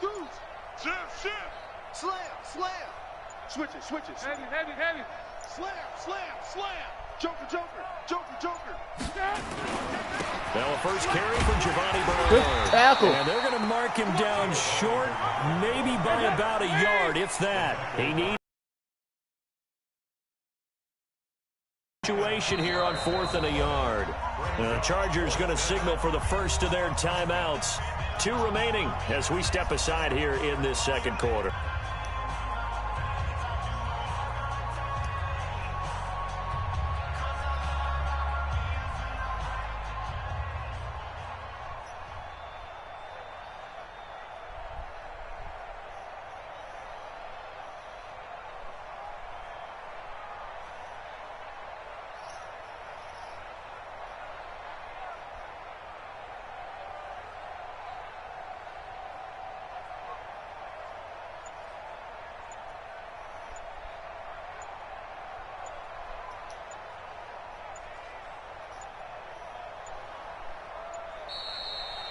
S6: Deuce. Shift. Slam. Switches.
S4: Heavy.
S6: Slam. Joker.
S3: Now a first carry for Giovanni Bernard.
S1: Good tackle.
S3: And they're going to mark him down short, maybe by about a yard, if that. He needs situation here on 4th and a yard. The Chargers going to signal for the first of their timeouts. 2 remaining as we step aside here in this second quarter.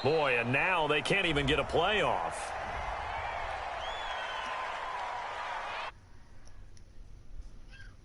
S3: Boy, and now they can't even get a play off.